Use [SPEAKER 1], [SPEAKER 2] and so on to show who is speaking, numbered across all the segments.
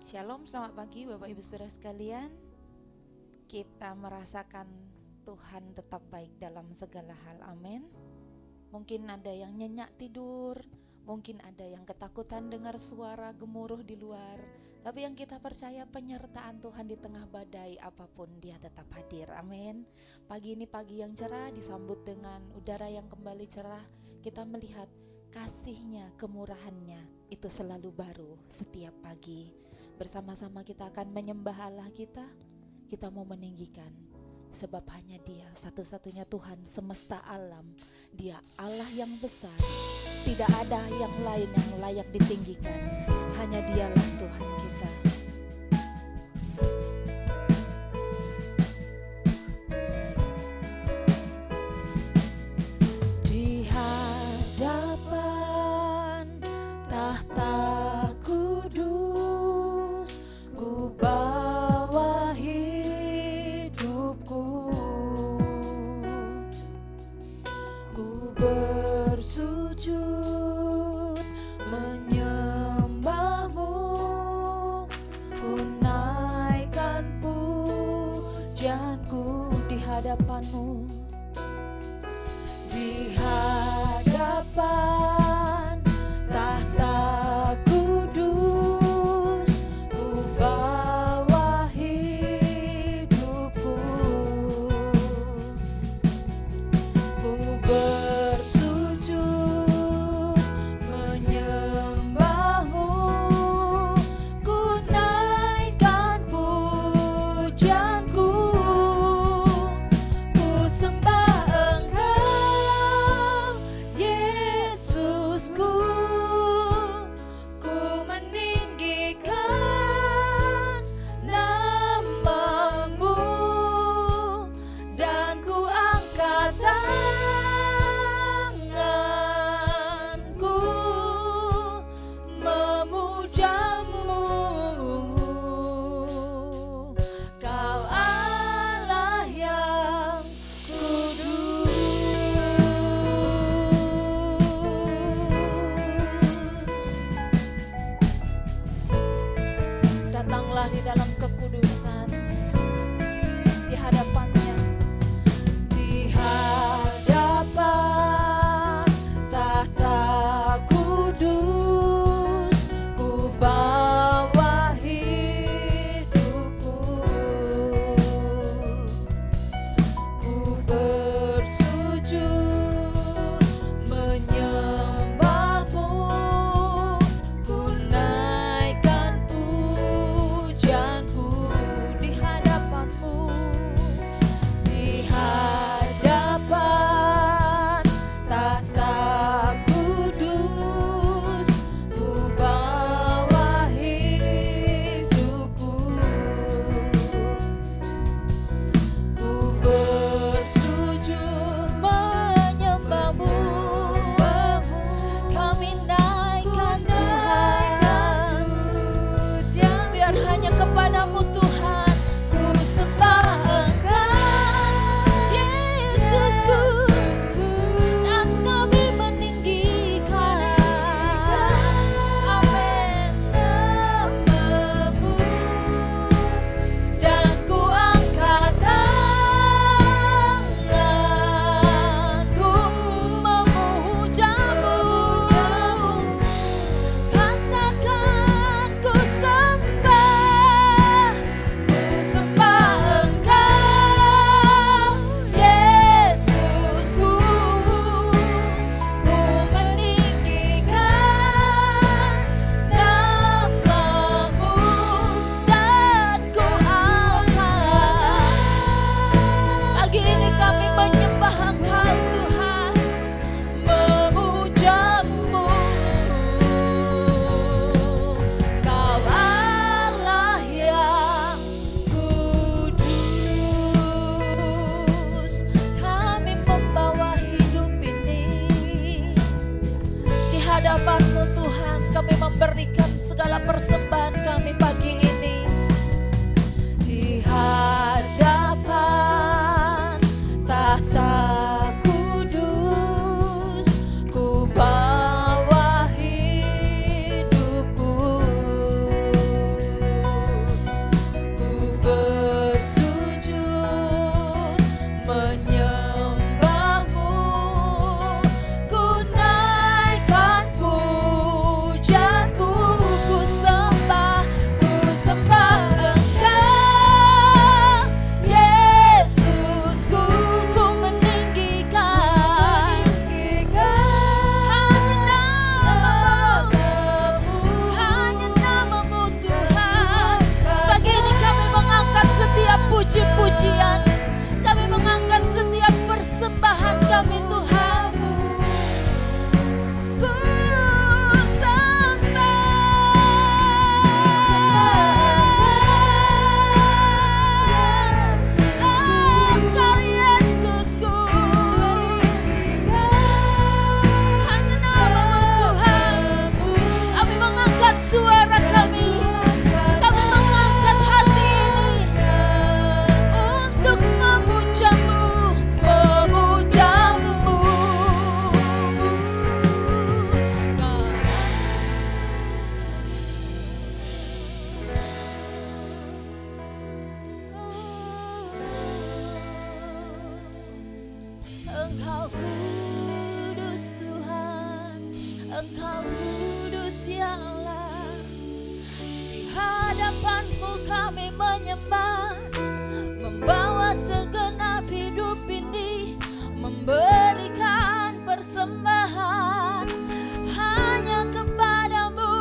[SPEAKER 1] Shalom, selamat pagi Bapak Ibu Saudara sekalian. Kita merasakan Tuhan tetap baik dalam segala hal, amin. Mungkin ada yang nyenyak tidur, mungkin ada yang ketakutan dengar suara gemuruh di luar, tapi yang kita percaya penyertaan Tuhan di tengah badai apapun Dia tetap hadir, amin. Pagi ini pagi yang cerah disambut dengan udara yang kembali cerah. Kita melihat kasih-Nya, kemurahan-Nya itu selalu baru setiap pagi. Bersama-sama kita akan menyembah Allah kita. Kita mau meninggikan, sebab hanya Dia satu-satunya Tuhan semesta alam. Dia Allah yang besar, tidak ada yang lain yang layak ditinggikan. Hanya Dialah Tuhan kita. Di hadapan tahta kudus, ku bawa hidupku, ku bersujud menyembahmu, ku naikkan pujianku di hadapanmu. Di hadapan tahta kudus, ku bawa hidupku, ku bersujud menyembahmu, ku naikkan pujianku, ku sembah Yesusku, ku meninggikan nama-Mu, dan ku angkat tanganku memuja-Mu. Kau Allah yang kudus. Datanglah di dalam kekudusan, di hadapannya, di hadapan tahta kudus, ku bawa hidupku, ku bersujud menyembahmu, ku naikkan pujianku di hadapanmu. Di hadapan tahta kudus, ku bawa hidupku, ku bersujud menyembahmu. Kami naikkan Tuhan, biar hanya kepadamu Tuhan ku sembah Engkau, Yesusku, dan kami meninggikan, amin, nama-Mu, dan ku angkat tanganku memuja-Mu. Katakan ku sembah Engkau, Yesusku, ku meninggikan nama-Mu, dan ku angkat. Pagi ini kami menyembah Engkau Tuhan, memuja-Mu. Kau Allah yang kudus. Kami membawa hidup ini di hadapan-Mu Tuhan. Kami memberikan segala persembahan kami pagi ini. Di hadapan tahta kudus, ku bawa hidupku, Engkau kudus ya Allah. Di hadapan-Mu kami menyembah, membawa segenap hidup ini, memberikan persembahan hanya kepadamu.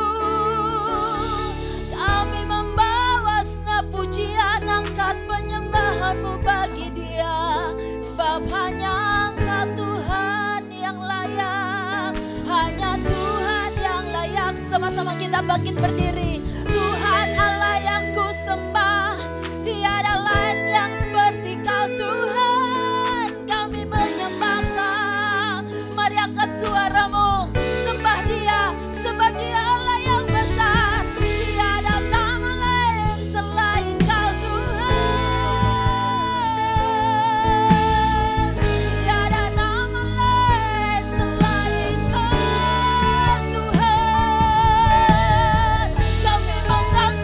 [SPEAKER 1] Kami membawa senap pujian, angkat penyembahan-Mu bagi Dia, sebab hanya Engkau Tuhan yang layak, hanya Tuhan yang layak. Sama-sama kita bangkit berdiri. Tuhan Allah yang ku sembah, tiada lain yang seperti Kau Tuhan. Kami menyembah Kau. Mari angkat suaramu, sembah Dia, sebab Dia Allah yang besar. Tiada nama lain selain Kau Tuhan. Tiada nama lain selain Kau Tuhan. Kami mengangkat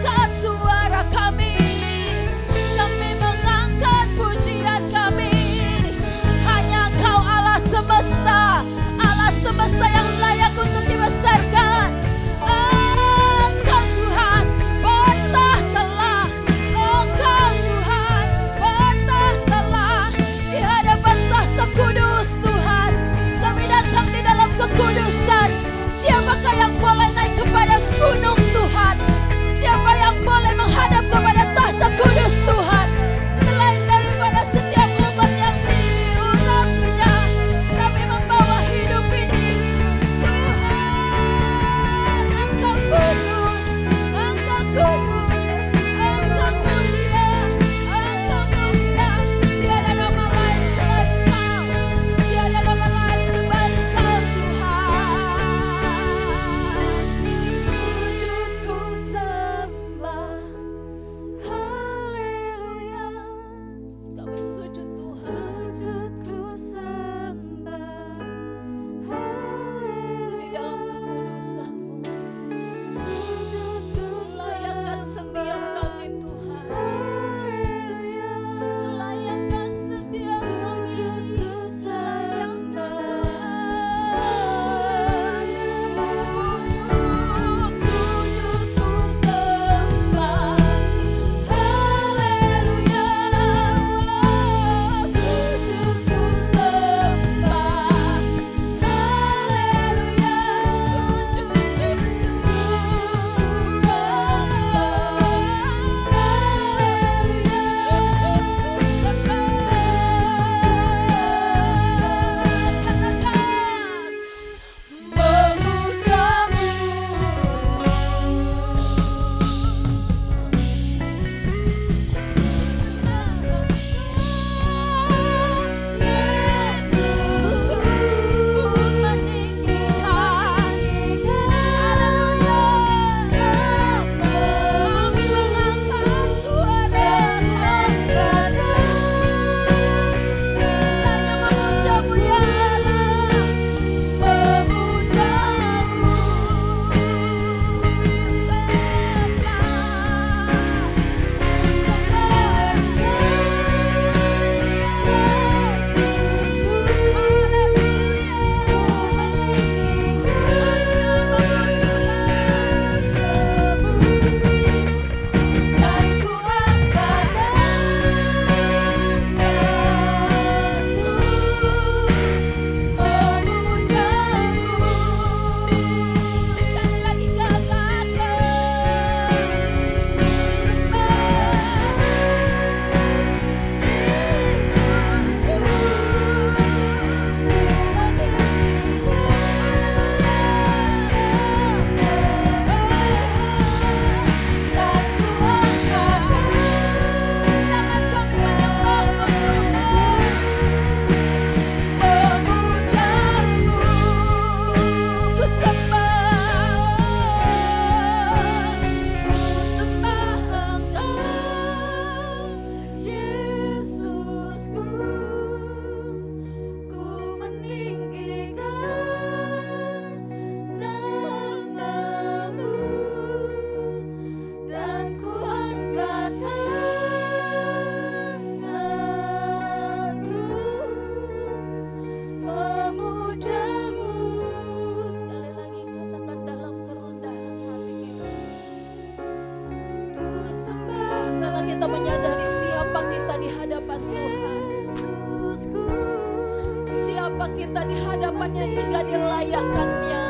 [SPEAKER 1] memuliakannya.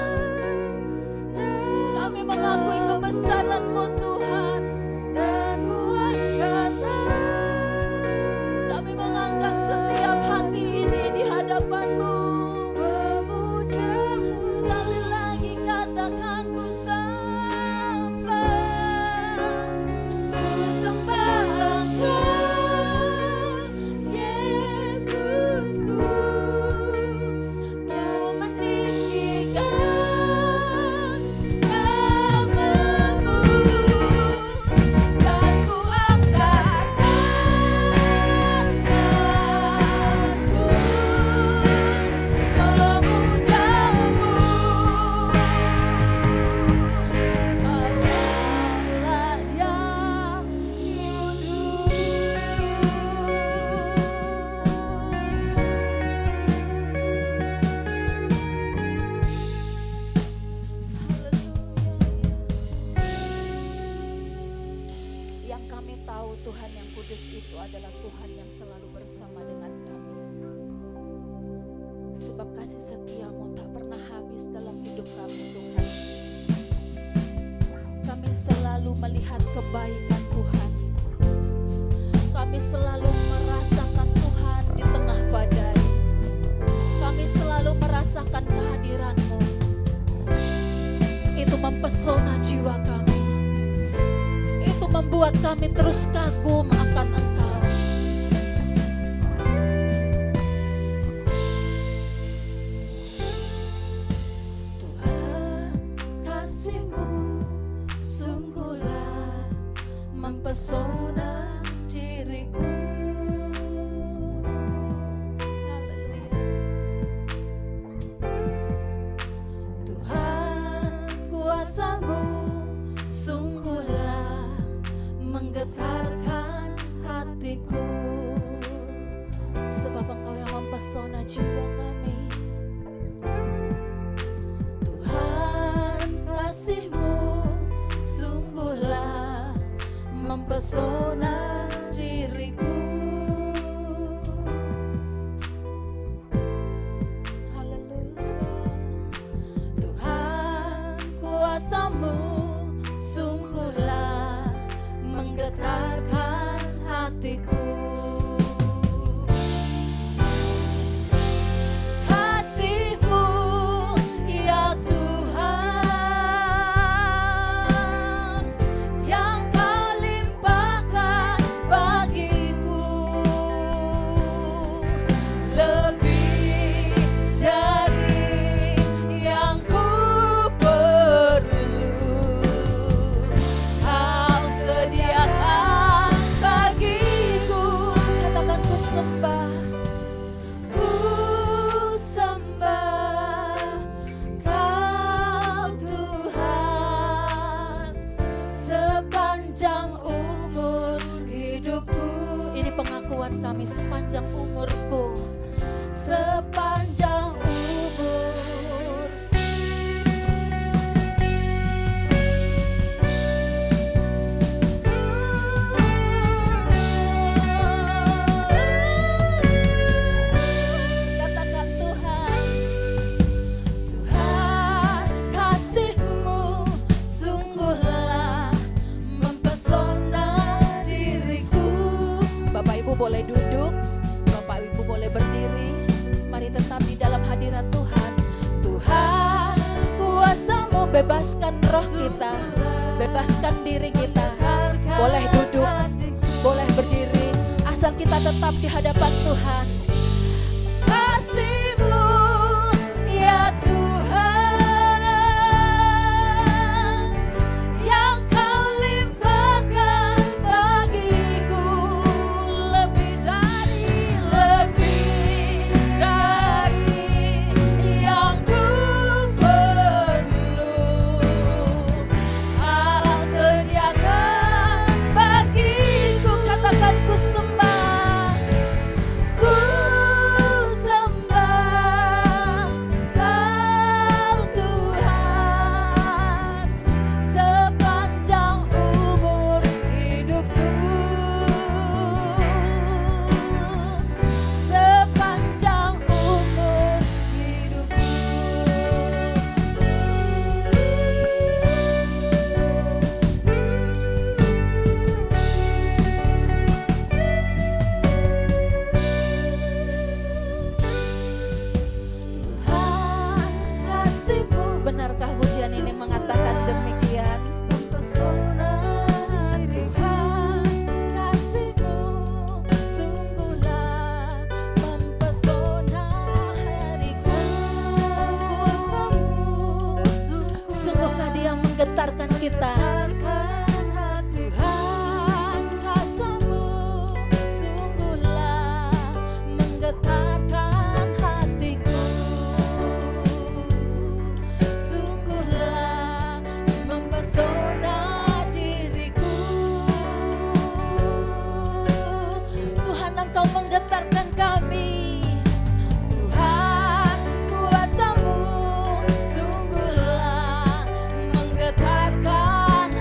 [SPEAKER 1] Kami mengakui kebesaran-Mu Tuhan. Kami mengangkat setiap hati ini di hadapan-Mu. Sekali lagi katakan ku sembah Engkau, Yesusku. Ku meninggikan namamu dan ku angkat tanganku memujamu. Allah yang Yang kami tahu Tuhan yang kudus itu adalah Tuhan yang selalu bersama dengan kami. Sebab kasih setia-Mu tak pernah habis dalam hidup kami Tuhan. Kami selalu melihat kebaikan Tuhan. Kami selalu merasakan Tuhan di tengah badai. Kami selalu merasakan kehadiran-Mu. Itu mempesona jiwa kami. Itu membuat kami terus kagum akan Engkau. Tuhan, kasih-Mu sungguhlah mempesona diriku. Haleluya. Tuhan, kuasa-Mu sungguhlah menggetarkan hatiku. Sebab Engkau yang mempesona jiwa kami. Tuhan, kasih-Mu sungguhlah mempesona diriku. Haleluya. Tuhan, kuasa-Mu sungguhlah menggetarkan hatiku. Kasih-Mu ya Tuhan yang Kau limpahkan bagiku, lebih dari yang ku perlu. Kau sediakan bagiku. Katakan ku sembah Kau Tuhan sepanjang umur hidupku. Ini pengakuan kami sepanjang umurku, sepanjang umur. Katakan Tuhan, Tuhan kasih-Mu sungguhlah mempesona diriku. Bapak Ibu boleh duduk, Bapak Ibu boleh berdiri. Mari tetap di dalam hadirat Tuhan. Tuhan, kuasa-Mu bebaskan roh kita, bebaskan diri kita. Boleh duduk, boleh berdiri, asal kita tetap di hadapan Tuhan. Kasih-Mu ya Tuhan yang Kau limpahkan bagiku, lebih dari yang ku perlu. Kau sediakan bagiku. Katakan ku sembah menggetarkan kita. Tuhan, kasih-Mu sungguhlah menggetarkan hatiku, sungguhlah mempesona diriku. Tuhan, Engkau menggetarkan kami. Tuhan, kuasa-Mu sungguhlah menggetarkan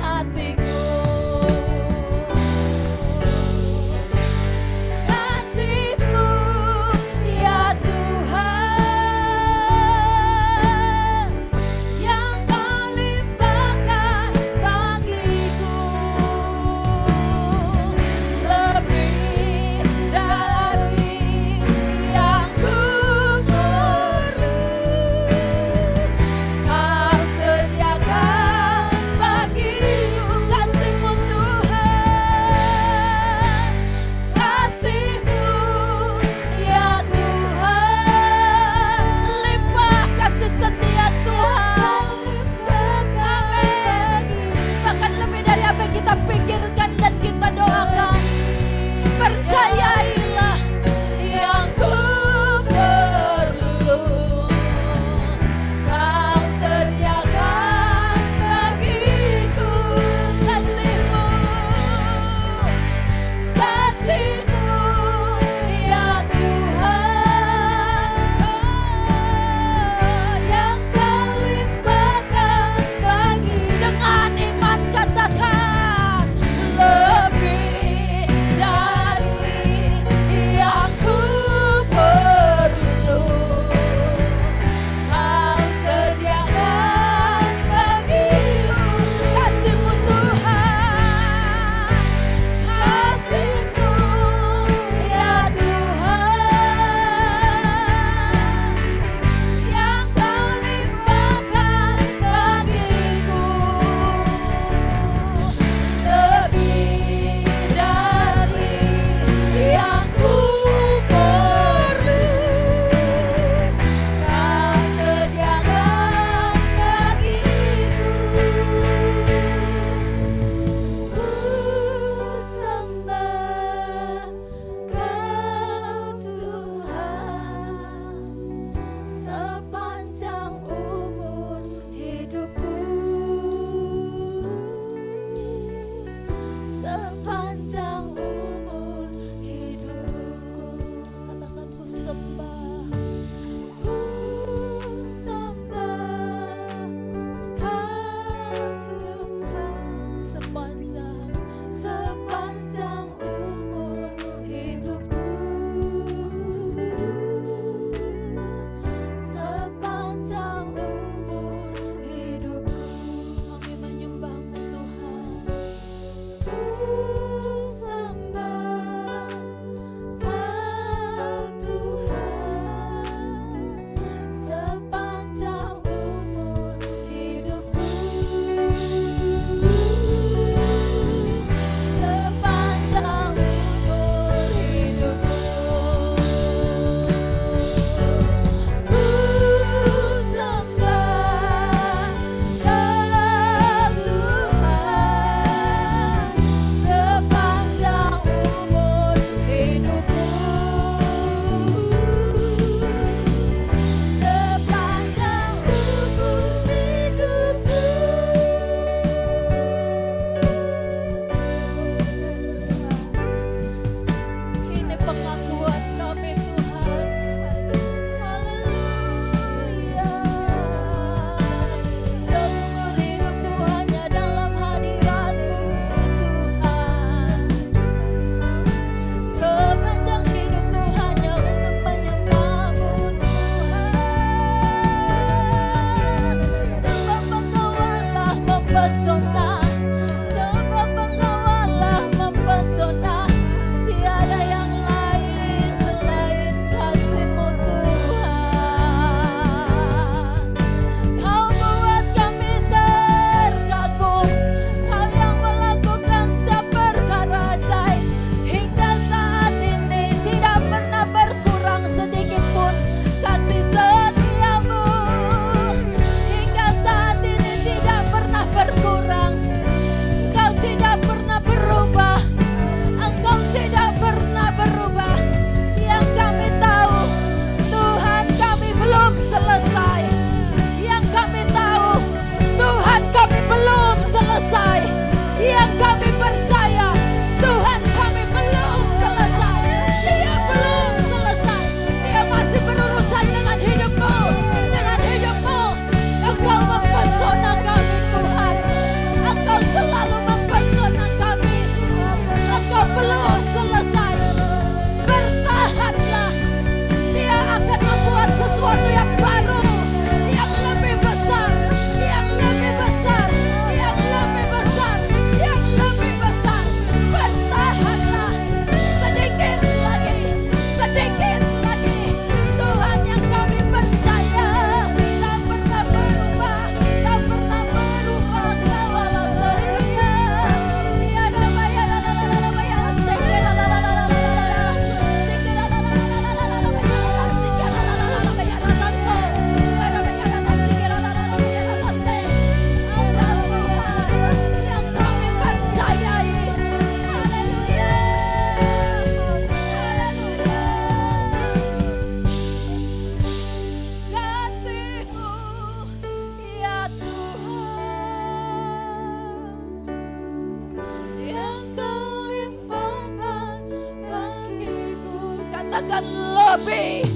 [SPEAKER 1] katakan lebih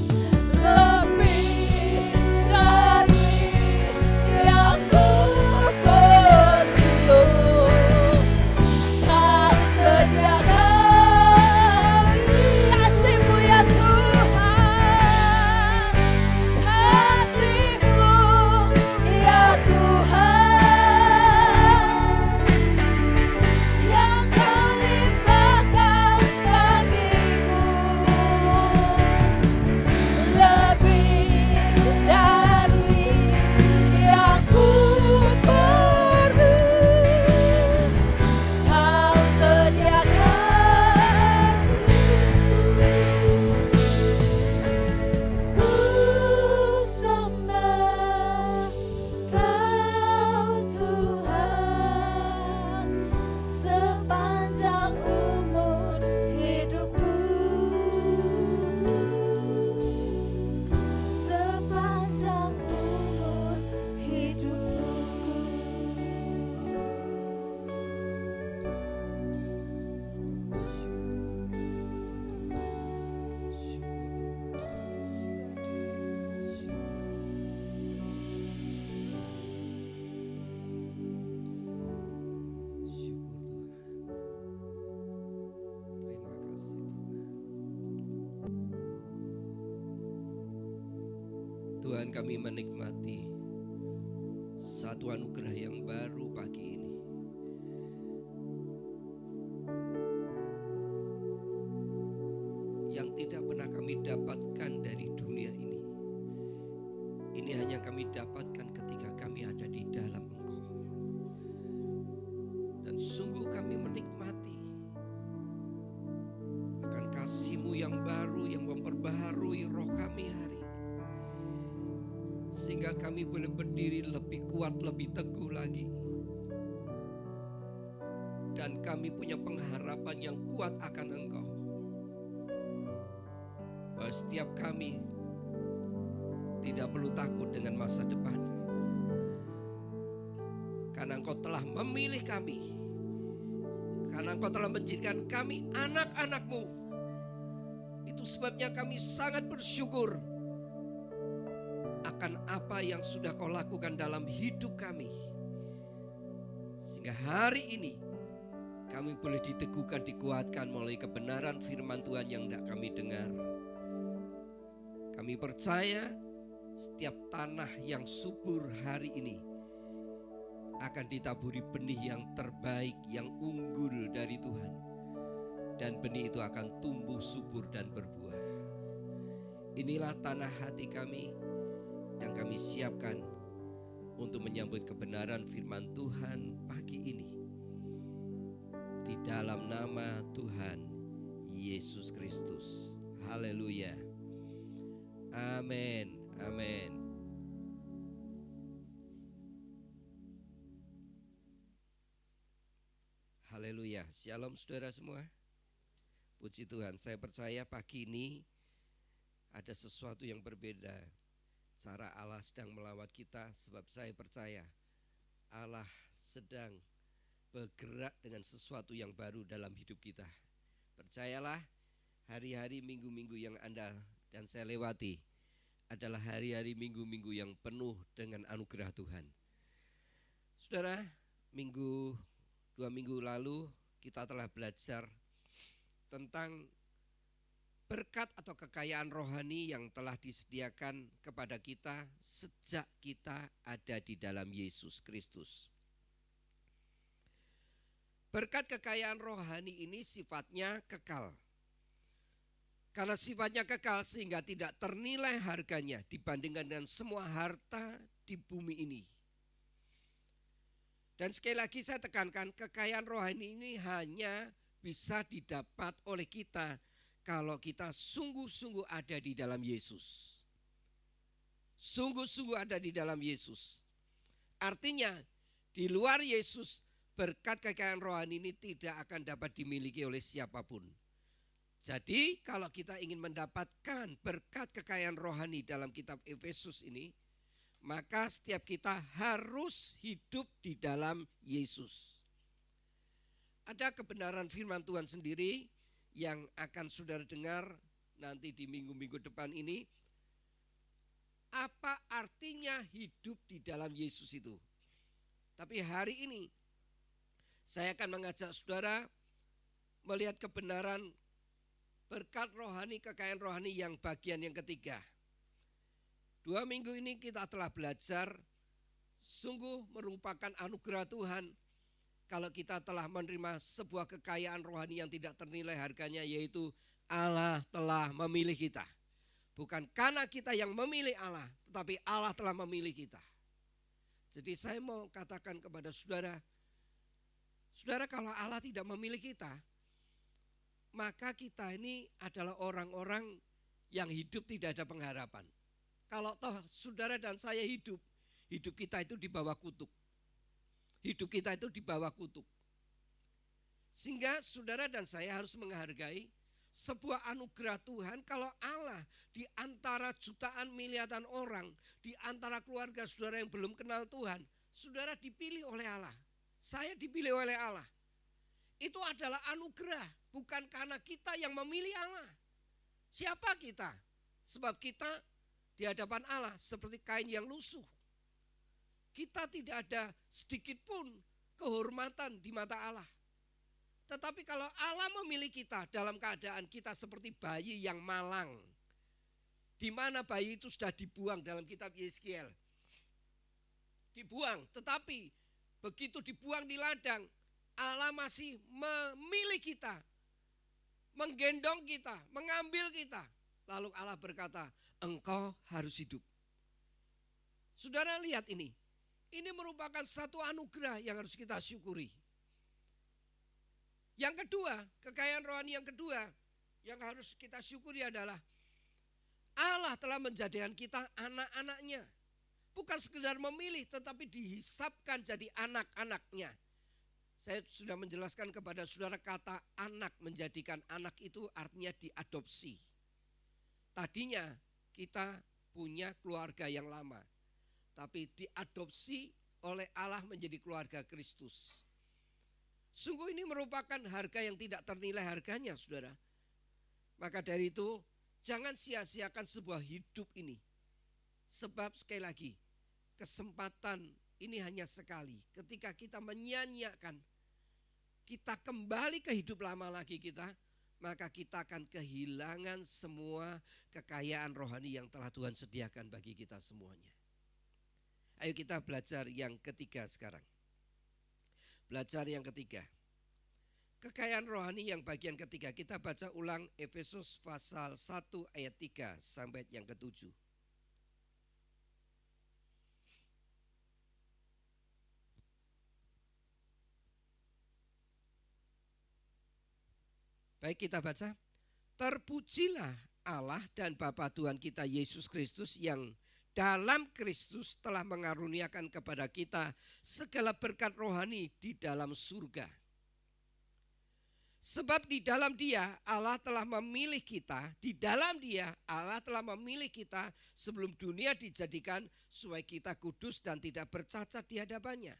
[SPEAKER 1] dari yang ku perlu. Kau sediakan kasih-Mu ya Tuhan, kasih-Mu ya Tuhan, yang Kau limpahkan bagiku. Lebih dari yang ku perlu, Kau sediakan. Ku sembah Kau Tuhan sepanjang umur hidupku, sepanjang umur hidupku.
[SPEAKER 2] Tuhan, kami menikmati satu anugerah yang baru pagi ini. Yang tidak pernah kami dapatkan dari dunia ini. Ini hanya kami dapatkan ketika kami ada di dalam Engkau. Dan sungguh kami menikmati akan kasih-Mu yang baru yang memperbaharui roh kami hari ini. Sehingga kami boleh berdiri lebih kuat, lebih teguh lagi. Dan kami punya pengharapan yang kuat akan Engkau. Bahwa setiap kami tidak perlu takut dengan masa depan. Karena Engkau telah memilih kami. Karena Engkau telah menjadikan kami anak-anak-Mu. Itu sebabnya kami sangat bersyukur akan apa yang sudah Kau lakukan dalam hidup kami. Sehingga hari ini kami boleh diteguhkan, dikuatkan melalui kebenaran firman Tuhan yang hendak kami dengar. Kami percaya setiap tanah yang subur hari ini akan ditaburi benih yang terbaik, yang unggul dari Tuhan. Dan benih itu akan tumbuh subur dan berbuah. Inilah tanah hati kami yang kami siapkan untuk menyambut kebenaran firman Tuhan pagi ini. Di dalam nama Tuhan Yesus Kristus. Haleluya. Amin. Amin. Haleluya. Shalom saudara semua. Puji Tuhan, saya percaya pagi ini ada sesuatu yang berbeda. Cara Allah sedang melawat kita, sebab saya percaya Allah sedang bergerak dengan sesuatu yang baru dalam hidup kita. Percayalah, hari-hari minggu-minggu yang Anda dan saya lewati adalah hari-hari minggu-minggu yang penuh dengan anugerah Tuhan. Saudara, 2 minggu lalu kita telah belajar tentang berkat atau kekayaan rohani yang telah disediakan kepada kita sejak kita ada di dalam Yesus Kristus. Berkat kekayaan rohani ini sifatnya kekal. Karena sifatnya kekal sehingga tidak ternilai harganya dibandingkan dengan semua harta di bumi ini. Dan sekali lagi saya tekankan, kekayaan rohani ini hanya bisa didapat oleh kita kalau kita sungguh-sungguh ada di dalam Yesus. Sungguh-sungguh ada di dalam Yesus. Artinya di luar Yesus berkat kekayaan rohani ini tidak akan dapat dimiliki oleh siapapun. Jadi kalau kita ingin mendapatkan berkat kekayaan rohani dalam kitab Efesus ini, maka setiap kita harus hidup di dalam Yesus. Ada kebenaran firman Tuhan sendiri yang akan saudara dengar nanti di minggu-minggu depan ini, apa artinya hidup di dalam Yesus itu. Tapi hari ini saya akan mengajak saudara melihat kebenaran berkat rohani, kekayaan rohani yang bagian yang ketiga. 2 minggu ini kita telah belajar, sungguh merupakan anugerah Tuhan kalau kita telah menerima sebuah kekayaan rohani yang tidak ternilai harganya, yaitu Allah telah memilih kita. Bukan karena kita yang memilih Allah, tetapi Allah telah memilih kita. Jadi saya mau katakan kepada saudara, saudara, kalau Allah tidak memilih kita, maka kita ini adalah orang-orang yang hidup tidak ada pengharapan. Kalau toh saudara dan saya hidup kita itu di bawah kutuk. Hidup kita itu di bawah kutuk. Sehingga saudara dan saya harus menghargai sebuah anugerah Tuhan kalau Allah di antara jutaan miliaran orang, di antara keluarga saudara yang belum kenal Tuhan, saudara dipilih oleh Allah. Saya dipilih oleh Allah. Itu adalah anugerah, bukan karena kita yang memilih Allah. Siapa kita? Sebab kita di hadapan Allah seperti kain yang lusuh. Kita tidak ada sedikit pun kehormatan di mata Allah. Tetapi kalau Allah memilih kita dalam keadaan kita seperti bayi yang malang, di mana bayi itu sudah dibuang dalam kitab Yeskiel. Dibuang, tetapi begitu dibuang di ladang, Allah masih memilih kita, menggendong kita, mengambil kita. Lalu Allah berkata, engkau harus hidup. Saudara lihat ini merupakan satu anugerah yang harus kita syukuri. Yang kedua, kekayaan rohani yang kedua yang harus kita syukuri adalah Allah telah menjadikan kita anak-anaknya. Bukan sekedar memilih, tetapi dihisapkan jadi anak-anaknya. Saya sudah menjelaskan kepada saudara, kata anak, menjadikan anak itu artinya diadopsi. Tadinya kita punya keluarga yang lama, tapi diadopsi oleh Allah menjadi keluarga Kristus. Sungguh ini merupakan harga yang tidak ternilai harganya, saudara. Maka dari itu, jangan sia-siakan sebuah hidup ini. Sebab sekali lagi, kesempatan ini hanya sekali. Ketika kita menyia-nyiakan, kita kembali ke hidup lama lagi kita, maka kita akan kehilangan semua kekayaan rohani yang telah Tuhan sediakan bagi kita semuanya. Ayo kita belajar yang ketiga sekarang. Belajar yang ketiga. Kekayaan rohani yang bagian ketiga. Kita baca ulang Efesus pasal 1 ayat 3 sampai yang ke-7. Baik, kita baca. Terpujilah Allah dan Bapa Tuhan kita Yesus Kristus yang dalam Kristus telah mengaruniakan kepada kita segala berkat rohani di dalam surga. Sebab di dalam Dia Allah telah memilih kita, di dalam Dia Allah telah memilih kita sebelum dunia dijadikan supaya kita kudus dan tidak bercacat di hadapannya.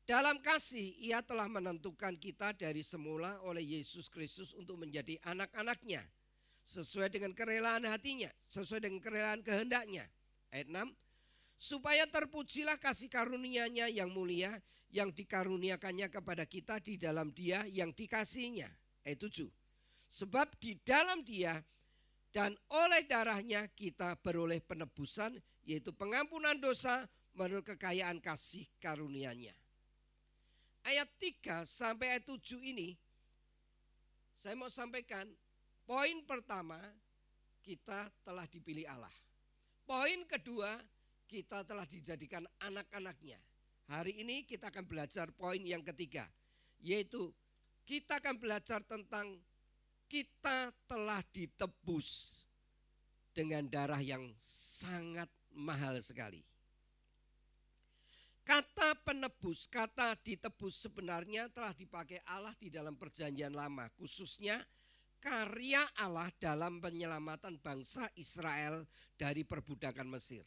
[SPEAKER 2] Dalam kasih Ia telah menentukan kita dari semula oleh Yesus Kristus untuk menjadi anak-anaknya, sesuai dengan kerelaan hatinya, sesuai dengan kerelaan kehendaknya. Ayat 6, supaya terpujilah kasih karunia-Nya yang mulia, yang dikaruniakannya kepada kita di dalam Dia yang dikasihinya. Ayat 7, sebab di dalam Dia dan oleh darahnya kita beroleh penebusan, yaitu pengampunan dosa menurut kekayaan kasih karunia-Nya. Ayat 3 sampai ayat 7 ini saya mau sampaikan, poin pertama, kita telah dipilih Allah. Poin kedua, kita telah dijadikan anak-anaknya. Hari ini kita akan belajar poin yang ketiga, yaitu kita akan belajar tentang kita telah ditebus dengan darah yang sangat mahal sekali. Kata penebus, kata ditebus sebenarnya telah dipakai Allah di dalam perjanjian lama, khususnya karya Allah dalam penyelamatan bangsa Israel dari perbudakan Mesir.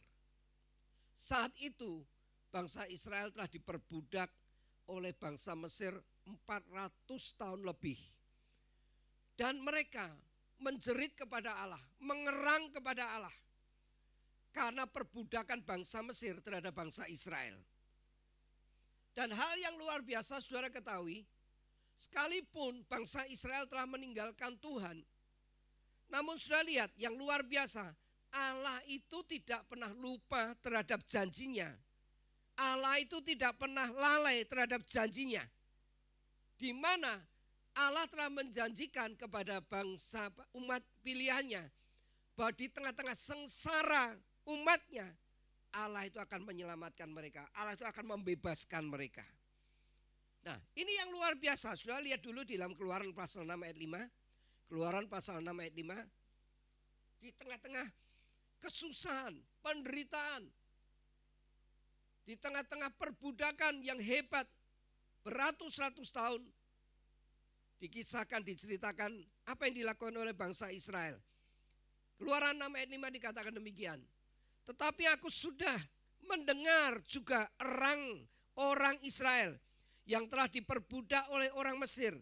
[SPEAKER 2] Saat itu bangsa Israel telah diperbudak oleh bangsa Mesir 400 tahun lebih. Dan mereka menjerit kepada Allah, mengerang kepada Allah. Karena perbudakan bangsa Mesir terhadap bangsa Israel. Dan hal yang luar biasa saudara ketahui, sekalipun bangsa Israel telah meninggalkan Tuhan, namun saudara lihat yang luar biasa, Allah itu tidak pernah lupa terhadap janjinya. Allah itu tidak pernah lalai terhadap janjinya. Di mana Allah telah menjanjikan kepada bangsa umat pilihannya bahwa di tengah-tengah sengsara umatnya, Allah itu akan menyelamatkan mereka. Allah itu akan membebaskan mereka. Nah, ini yang luar biasa. Sudah lihat dulu di dalam Keluaran pasal 6 ayat 5. Keluaran pasal 6 ayat 5. Di tengah-tengah kesusahan, penderitaan, di tengah-tengah perbudakan yang hebat beratus-ratus tahun, dikisahkan, diceritakan apa yang dilakukan oleh bangsa Israel. Keluaran 6 ayat 5 dikatakan demikian. Tetapi aku sudah mendengar juga erang orang Israel yang telah diperbudak oleh orang Mesir,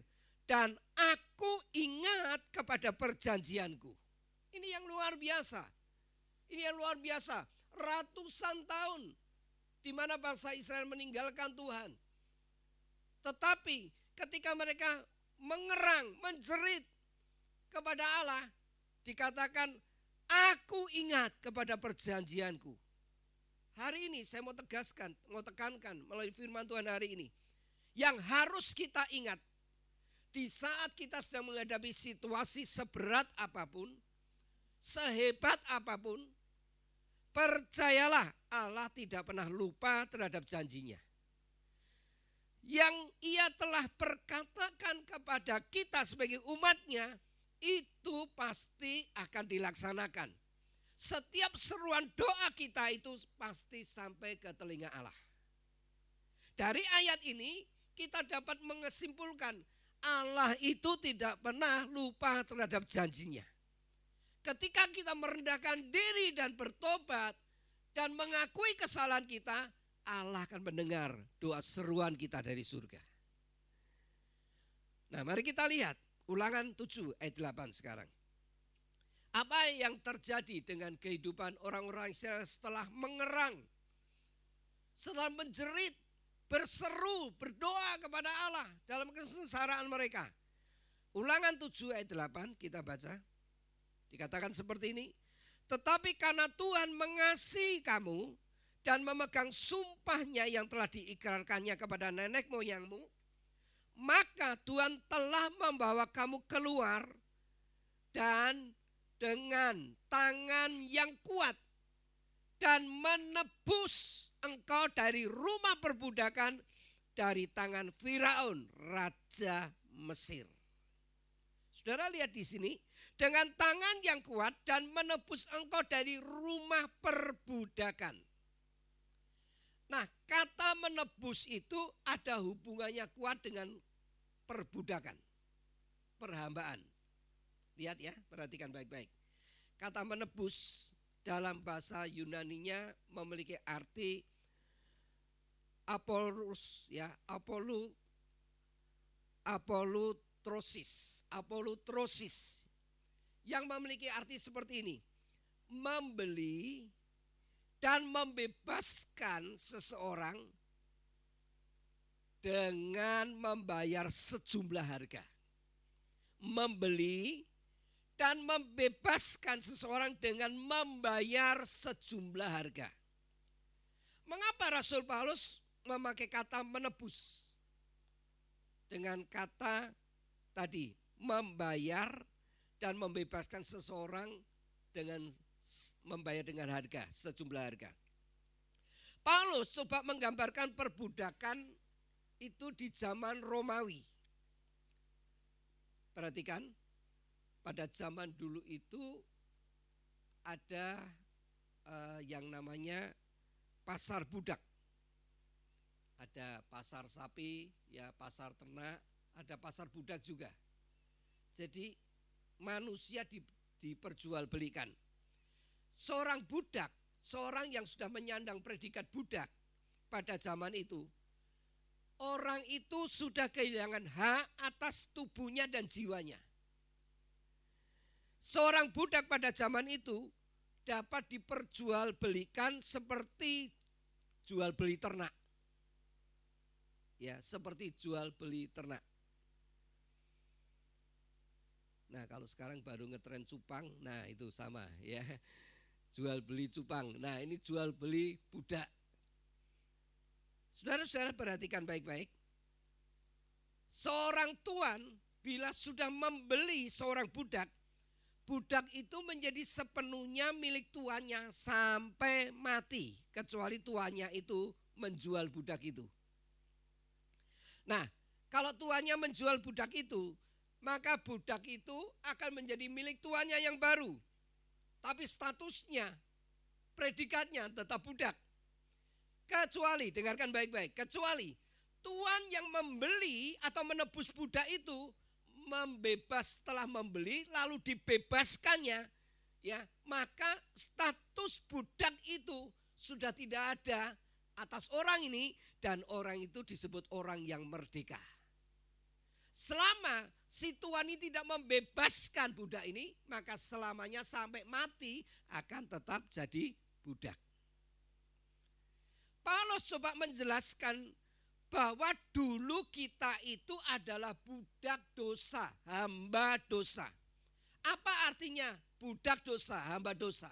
[SPEAKER 2] dan aku ingat kepada perjanjianku. Ini yang luar biasa. Ini yang luar biasa. Ratusan tahun di mana bangsa Israel meninggalkan Tuhan. Tetapi ketika mereka mengerang, menjerit kepada Allah, dikatakan, aku ingat kepada perjanjianku. Hari ini saya mau tegaskan, mau tekankan melalui firman Tuhan hari ini. Yang harus kita ingat, di saat kita sedang menghadapi situasi seberat apapun, sehebat apapun, percayalah Allah tidak pernah lupa terhadap janjinya. Yang ia telah perkatakan kepada kita sebagai umatnya, itu pasti akan dilaksanakan. Setiap seruan doa kita itu pasti sampai ke telinga Allah. Dari ayat ini kita dapat menyimpulkan Allah itu tidak pernah lupa terhadap janjinya. Ketika kita merendahkan diri dan bertobat dan mengakui kesalahan kita, Allah akan mendengar doa seruan kita dari surga. Nah, mari kita lihat Ulangan 7 ayat 8 sekarang. Apa yang terjadi dengan kehidupan orang-orang Israel setelah mengerang, setelah menjerit, berseru, berdoa kepada Allah dalam kesengsaraan mereka? Ulangan 7 ayat 8 kita baca. Dikatakan seperti ini. Tetapi karena Tuhan mengasihi kamu dan memegang sumpahnya yang telah diikrarkannya kepada nenek moyangmu, maka Tuhan telah membawa kamu keluar dan dengan tangan yang kuat dan menebus engkau dari rumah perbudakan, dari tangan Firaun, raja Mesir. Saudara lihat di sini, dengan tangan yang kuat dan menebus engkau dari rumah perbudakan. Nah, kata menebus itu ada hubungannya kuat dengan perbudakan, perhambaan. Lihat ya, perhatikan baik-baik. Kata menebus dalam bahasa Yunaninya memiliki arti apolus, ya, apolutrosis, yang memiliki arti seperti ini: membeli dan membebaskan seseorang dengan membayar sejumlah harga. Membeli dan membebaskan seseorang dengan membayar sejumlah harga. Mengapa Rasul Paulus memakai kata menebus dengan kata tadi membayar dan membebaskan seseorang dengan membayar dengan harga, sejumlah harga? Paulus coba menggambarkan perbudakan itu di zaman Romawi. Perhatikan, pada zaman dulu itu ada yang namanya pasar budak. Ada pasar sapi, ya pasar ternak, ada pasar budak juga. Jadi manusia diperjualbelikan. Seorang budak, seorang yang sudah menyandang predikat budak pada zaman itu, orang itu sudah kehilangan hak atas tubuhnya dan jiwanya. Seorang budak pada zaman itu dapat diperjualbelikan seperti jual beli ternak. Ya, seperti jual beli ternak. Nah, kalau sekarang baru ngetren cupang, nah itu sama ya. Jual beli cupang. Nah, ini jual beli budak. Saudara-saudara perhatikan baik-baik. Seorang tuan bila sudah membeli seorang budak, budak itu menjadi sepenuhnya milik tuannya sampai mati, kecuali tuannya itu menjual budak itu. Nah, kalau tuannya menjual budak itu, maka budak itu akan menjadi milik tuannya yang baru. Tapi statusnya, predikatnya tetap budak. Kecuali, dengarkan baik-baik, kecuali tuan yang membeli atau menebus budak itu setelah membeli lalu dibebaskannya, ya, maka status budak itu sudah tidak ada atas orang ini dan orang itu disebut orang yang merdeka. Selama si tuan ini tidak membebaskan budak ini, maka selamanya sampai mati akan tetap jadi budak. Paulus coba menjelaskan bahwa dulu kita itu adalah budak dosa, hamba dosa. Apa artinya budak dosa, hamba dosa?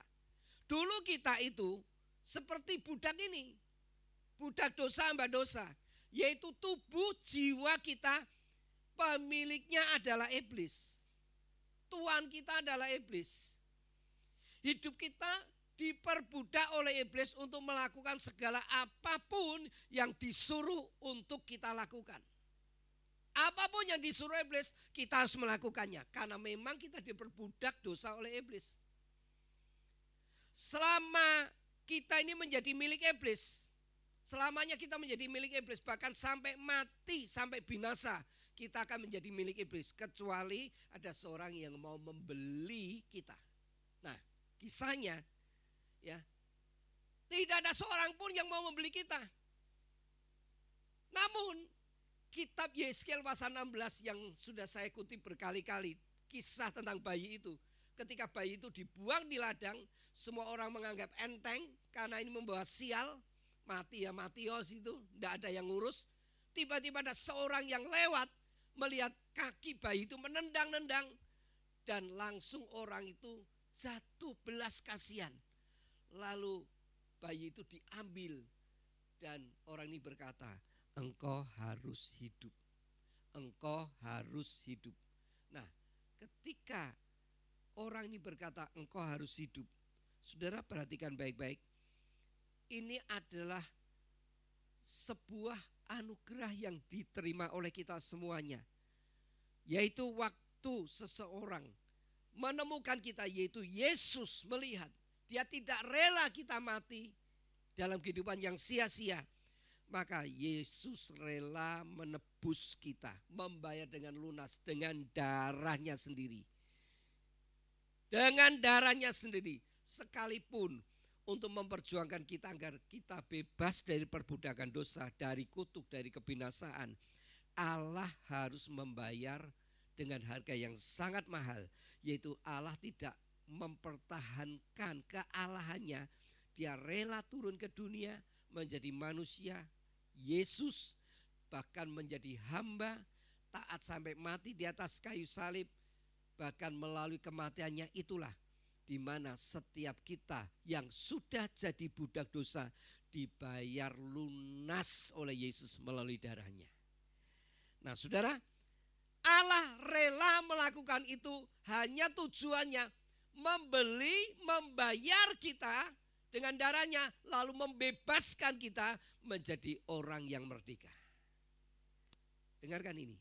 [SPEAKER 2] Dulu kita itu seperti budak ini, budak dosa, hamba dosa, yaitu tubuh jiwa kita pemiliknya adalah iblis. Tuan kita adalah iblis. Hidup kita diperbudak oleh iblis untuk melakukan segala apapun yang disuruh untuk kita lakukan. Apapun yang disuruh iblis, kita harus melakukannya. Karena memang kita diperbudak dosa oleh iblis. Selama kita ini menjadi milik iblis, selamanya kita menjadi milik iblis, bahkan sampai mati, sampai binasa, kita akan menjadi milik iblis. Kecuali ada seorang yang mau membeli kita. Nah, kisahnya, ya, tidak ada seorang pun yang mau membeli kita. Namun kitab Yeskiel pasal 16 yang sudah saya kutip berkali-kali, kisah tentang bayi itu. Ketika bayi itu dibuang di ladang, semua orang menganggap enteng karena ini membawa sial, mati ya matios itu, tidak ada yang ngurus. Tiba-tiba ada seorang yang lewat melihat kaki bayi itu menendang-nendang dan langsung orang itu jatuh belas kasihan. Lalu bayi itu diambil dan orang ini berkata, engkau harus hidup. Engkau harus hidup. Nah, ketika orang ini berkata engkau harus hidup, saudara perhatikan baik-baik. Ini adalah sebuah anugerah yang diterima oleh kita semuanya. Yaitu waktu seseorang menemukan kita, yaitu Yesus melihat. Dia tidak rela kita mati dalam kehidupan yang sia-sia. Maka Yesus rela menebus kita, membayar dengan lunas, dengan darahnya sendiri. Dengan darahnya sendiri, sekalipun untuk memperjuangkan kita agar kita bebas dari perbudakan dosa, dari kutuk, dari kebinasaan. Allah harus membayar dengan harga yang sangat mahal, yaitu Allah tidak mempertahankan kealahannya. Dia rela turun ke dunia menjadi manusia, Yesus bahkan menjadi hamba, taat sampai mati di atas kayu salib. Bahkan melalui kematiannya itulah di mana setiap kita yang sudah jadi budak dosa dibayar lunas oleh Yesus melalui darahnya. Nah, saudara, Allah rela melakukan itu hanya tujuannya membeli, membayar kita dengan darahnya, lalu membebaskan kita menjadi orang yang merdeka. Dengarkan ini,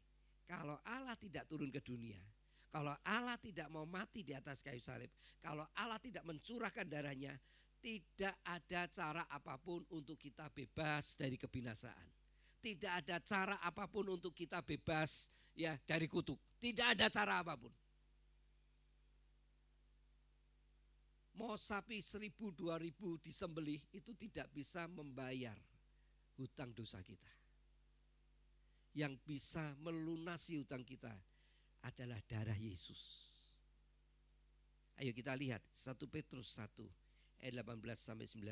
[SPEAKER 2] kalau Allah tidak turun ke dunia, kalau Allah tidak mau mati di atas kayu salib, kalau Allah tidak mencurahkan darahnya, tidak ada cara apapun untuk kita bebas dari kebinasaan. Tidak ada cara apapun untuk kita bebas ya dari kutuk. Tidak ada cara apapun. Mau sapi 1.000, 2.000 disembelih itu tidak bisa membayar hutang dosa kita. Yang bisa melunasi hutang kita adalah darah Yesus. Ayo kita lihat 1 Petrus 1 ayat 18 sampai 19.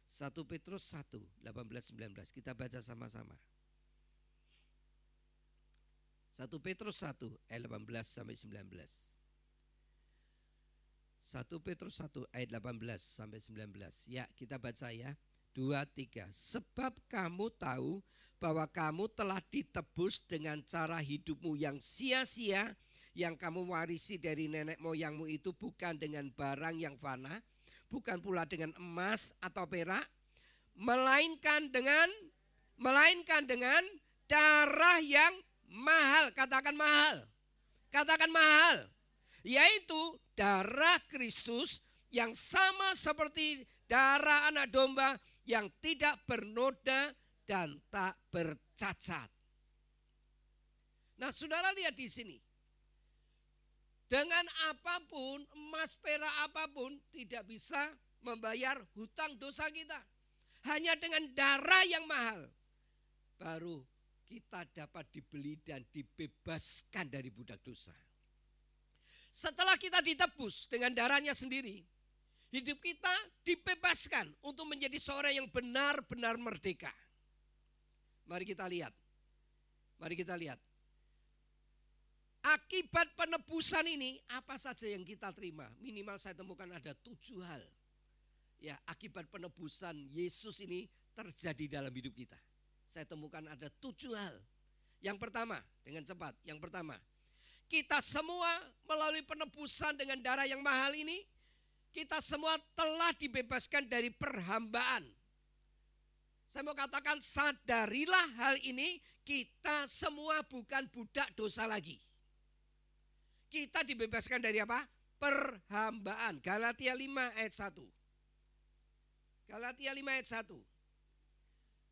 [SPEAKER 2] 1 Petrus 1 18-19 kita baca sama-sama. 1 Petrus 1 ayat 18 sampai 19. 1 Petrus 1 ayat 18 sampai 19. Ya, kita baca ya. 2, 3. Sebab kamu tahu bahwa kamu telah ditebus dengan cara hidupmu yang sia-sia, yang kamu warisi dari nenek moyangmu itu bukan dengan barang yang fana, bukan pula dengan emas atau perak, melainkan dengan darah yang mahal. Katakan mahal. Katakan mahal. Yaitu darah Kristus yang sama seperti darah anak domba yang tidak bernoda dan tak bercacat. Nah, saudara lihat di sini. Dengan apapun, emas perak apapun tidak bisa membayar hutang dosa kita. Hanya dengan darah yang mahal baru kita dapat dibeli dan dibebaskan dari budak dosa. Setelah kita ditebus dengan darahnya sendiri, hidup kita dibebaskan untuk menjadi seorang yang benar-benar merdeka. Mari kita lihat. Akibat penebusan ini apa saja yang kita terima? Minimal saya temukan ada 7 hal. Ya, akibat penebusan Yesus ini terjadi dalam hidup kita. Saya temukan ada 7 hal. Yang pertama, dengan cepat. Yang pertama, kita semua melalui penebusan dengan darah yang mahal ini, kita semua telah dibebaskan dari perhambaan. Saya mau katakan, sadarilah hal ini, kita semua bukan budak dosa lagi. Kita dibebaskan dari apa? Perhambaan. Galatia 5 ayat 1. Galatia 5 ayat 1.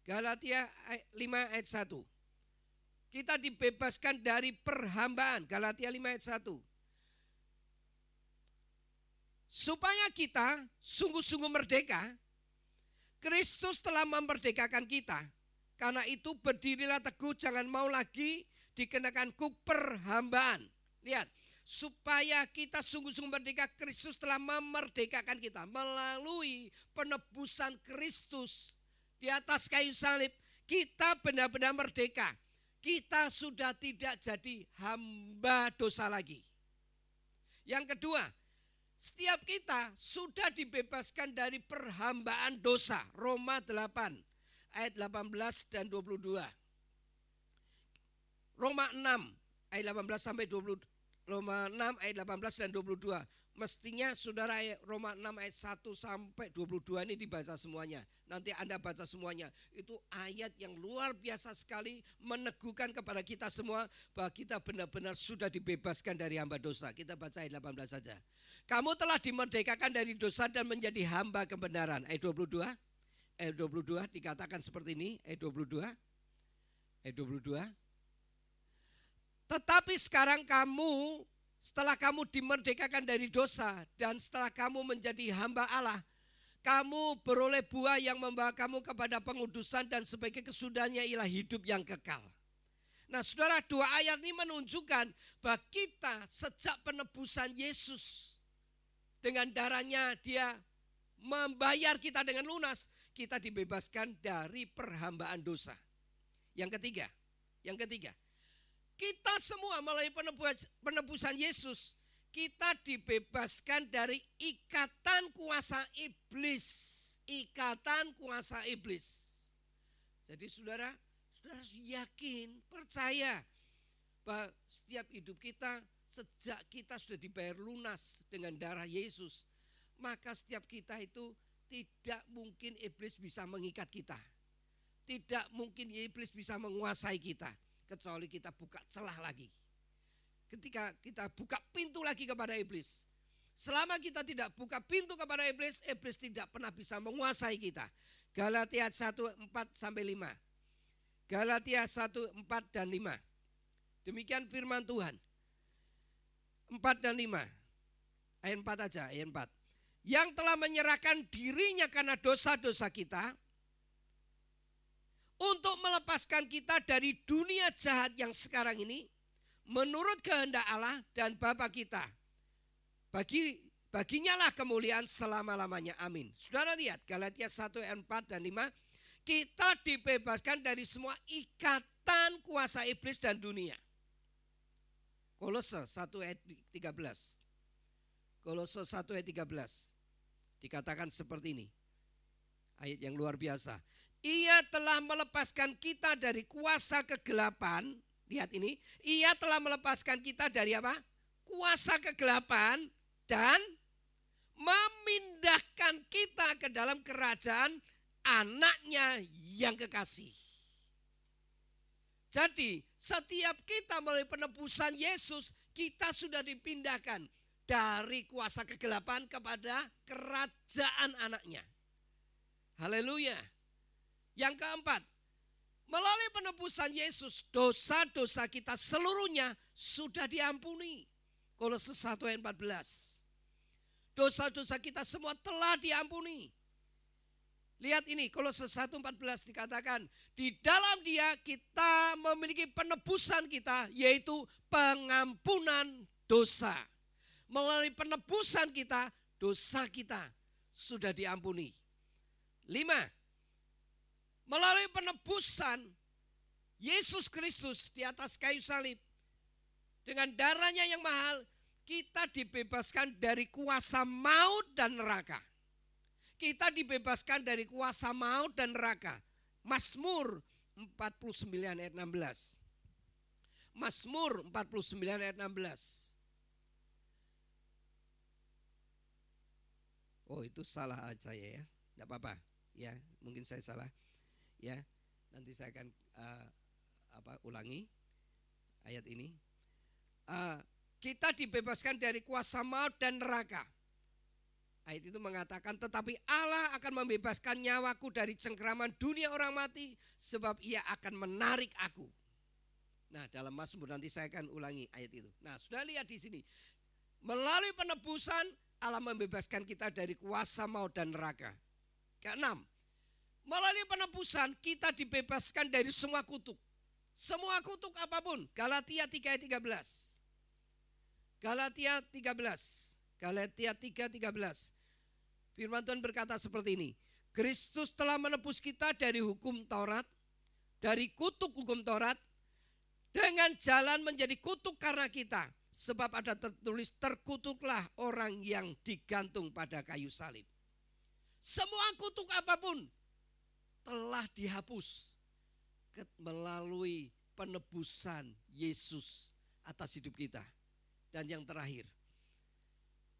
[SPEAKER 2] Galatia 5 ayat 1. Kita dibebaskan dari perhambaan. Galatia 5 ayat 1. Supaya kita sungguh-sungguh merdeka, Kristus telah memerdekakan kita. Karena itu berdirilah teguh, jangan mau lagi dikenakan kuk perhambaan. Lihat, supaya kita sungguh-sungguh merdeka, Kristus telah memerdekakan kita. Melalui penebusan Kristus di atas kayu salib, kita benar-benar merdeka. Kita sudah tidak jadi hamba dosa lagi. Yang kedua, setiap kita sudah dibebaskan dari perhambaan dosa. Roma 8 ayat 18 dan 22. Roma 6 ayat 18 sampai 20. Roma 6 ayat 18 dan 22. Mestinya saudara Roma 6 ayat 1 sampai 22 ini dibaca semuanya. Nanti Anda baca semuanya. Itu ayat yang luar biasa sekali, meneguhkan kepada kita semua bahwa kita benar-benar sudah dibebaskan dari hamba dosa. Kita baca ayat 18 saja. Kamu telah dimerdekakan dari dosa dan menjadi hamba kebenaran. Ayat 22. Ayat 22 dikatakan seperti ini. Ayat 22. Ayat 22. Tetapi sekarang kamu, setelah kamu dimerdekakan dari dosa dan setelah kamu menjadi hamba Allah, kamu beroleh buah yang membawa kamu kepada pengudusan dan sebagai kesudahannya ialah hidup yang kekal. Nah, saudara, 2 ayat ini menunjukkan bahwa kita sejak penebusan Yesus dengan darahnya dia membayar kita dengan lunas, kita dibebaskan dari perhambaan dosa. Yang ketiga, kita semua melalui penebusan Yesus, kita dibebaskan dari ikatan kuasa iblis. Ikatan kuasa iblis. Jadi saudara yakin, percaya bahwa setiap hidup kita, sejak kita sudah dibayar lunas dengan darah Yesus, maka setiap kita itu tidak mungkin iblis bisa mengikat kita. Tidak mungkin iblis bisa menguasai kita. Kecuali kita buka celah lagi. Ketika kita buka pintu lagi kepada iblis. Selama kita tidak buka pintu kepada iblis, iblis tidak pernah bisa menguasai kita. Galatia 1:4-5. Galatia 1:4 dan 5. Demikian firman Tuhan. 4 dan 5. Ayat 4 aja, ayat 4. Yang telah menyerahkan dirinya karena dosa-dosa kita, untuk melepaskan kita dari dunia jahat yang sekarang ini, menurut kehendak Allah dan Bapa kita. Baginya lah kemuliaan selama-lamanya. Amin. Saudara lihat Galatia 1 ayat 4 dan 5. Kita dibebaskan dari semua ikatan kuasa iblis dan dunia. Kolose 1 ayat 13. Kolose 1 ayat 13. Dikatakan seperti ini. Ayat yang luar biasa. Ia telah melepaskan kita dari kuasa kegelapan. Lihat ini. Ia telah melepaskan kita dari apa? Kuasa kegelapan dan memindahkan kita ke dalam kerajaan anaknya yang kekasih. Jadi setiap kita melalui penebusan Yesus, kita sudah dipindahkan dari kuasa kegelapan kepada kerajaan anaknya. Haleluya. Yang keempat, melalui penebusan Yesus, dosa-dosa kita seluruhnya sudah diampuni. Kolose 1 ayat 14. Dosa-dosa kita semua telah diampuni. Lihat ini, Kolose 1:14 dikatakan, di dalam Dia kita memiliki penebusan kita, yaitu pengampunan dosa. Melalui penebusan kita, dosa kita sudah diampuni. 5. Melalui penebusan Yesus Kristus di atas kayu salib, dengan darahnya yang mahal, kita dibebaskan dari kuasa maut dan neraka. Kita dibebaskan dari kuasa maut dan neraka. Mazmur 49 ayat 16. Mazmur 49 ayat 16. Oh, itu salah saya ya. Tidak apa-apa. Ya, mungkin saya salah. Ya, nanti saya akan ulangi ayat ini. Kita dibebaskan dari kuasa maut dan neraka. Ayat itu mengatakan, tetapi Allah akan membebaskan nyawaku dari cengkeraman dunia orang mati, sebab Ia akan menarik aku. Nah, dalam Mazmur nanti saya akan ulangi ayat itu. Nah, sudah lihat di sini. Melalui penebusan, Allah membebaskan kita dari kuasa maut dan neraka. Keenam, melalui penebusan kita dibebaskan dari semua kutuk. Semua kutuk apapun. Galatia 3 ayat 13. Galatia 3:13. Firman Tuhan berkata seperti ini. Kristus telah menebus kita dari hukum Taurat, dari kutuk hukum Taurat, dengan jalan menjadi kutuk karena kita. Sebab ada tertulis, terkutuklah orang yang digantung pada kayu salib. Semua kutuk apapun telah dihapus melalui penebusan Yesus atas hidup kita. Dan yang terakhir,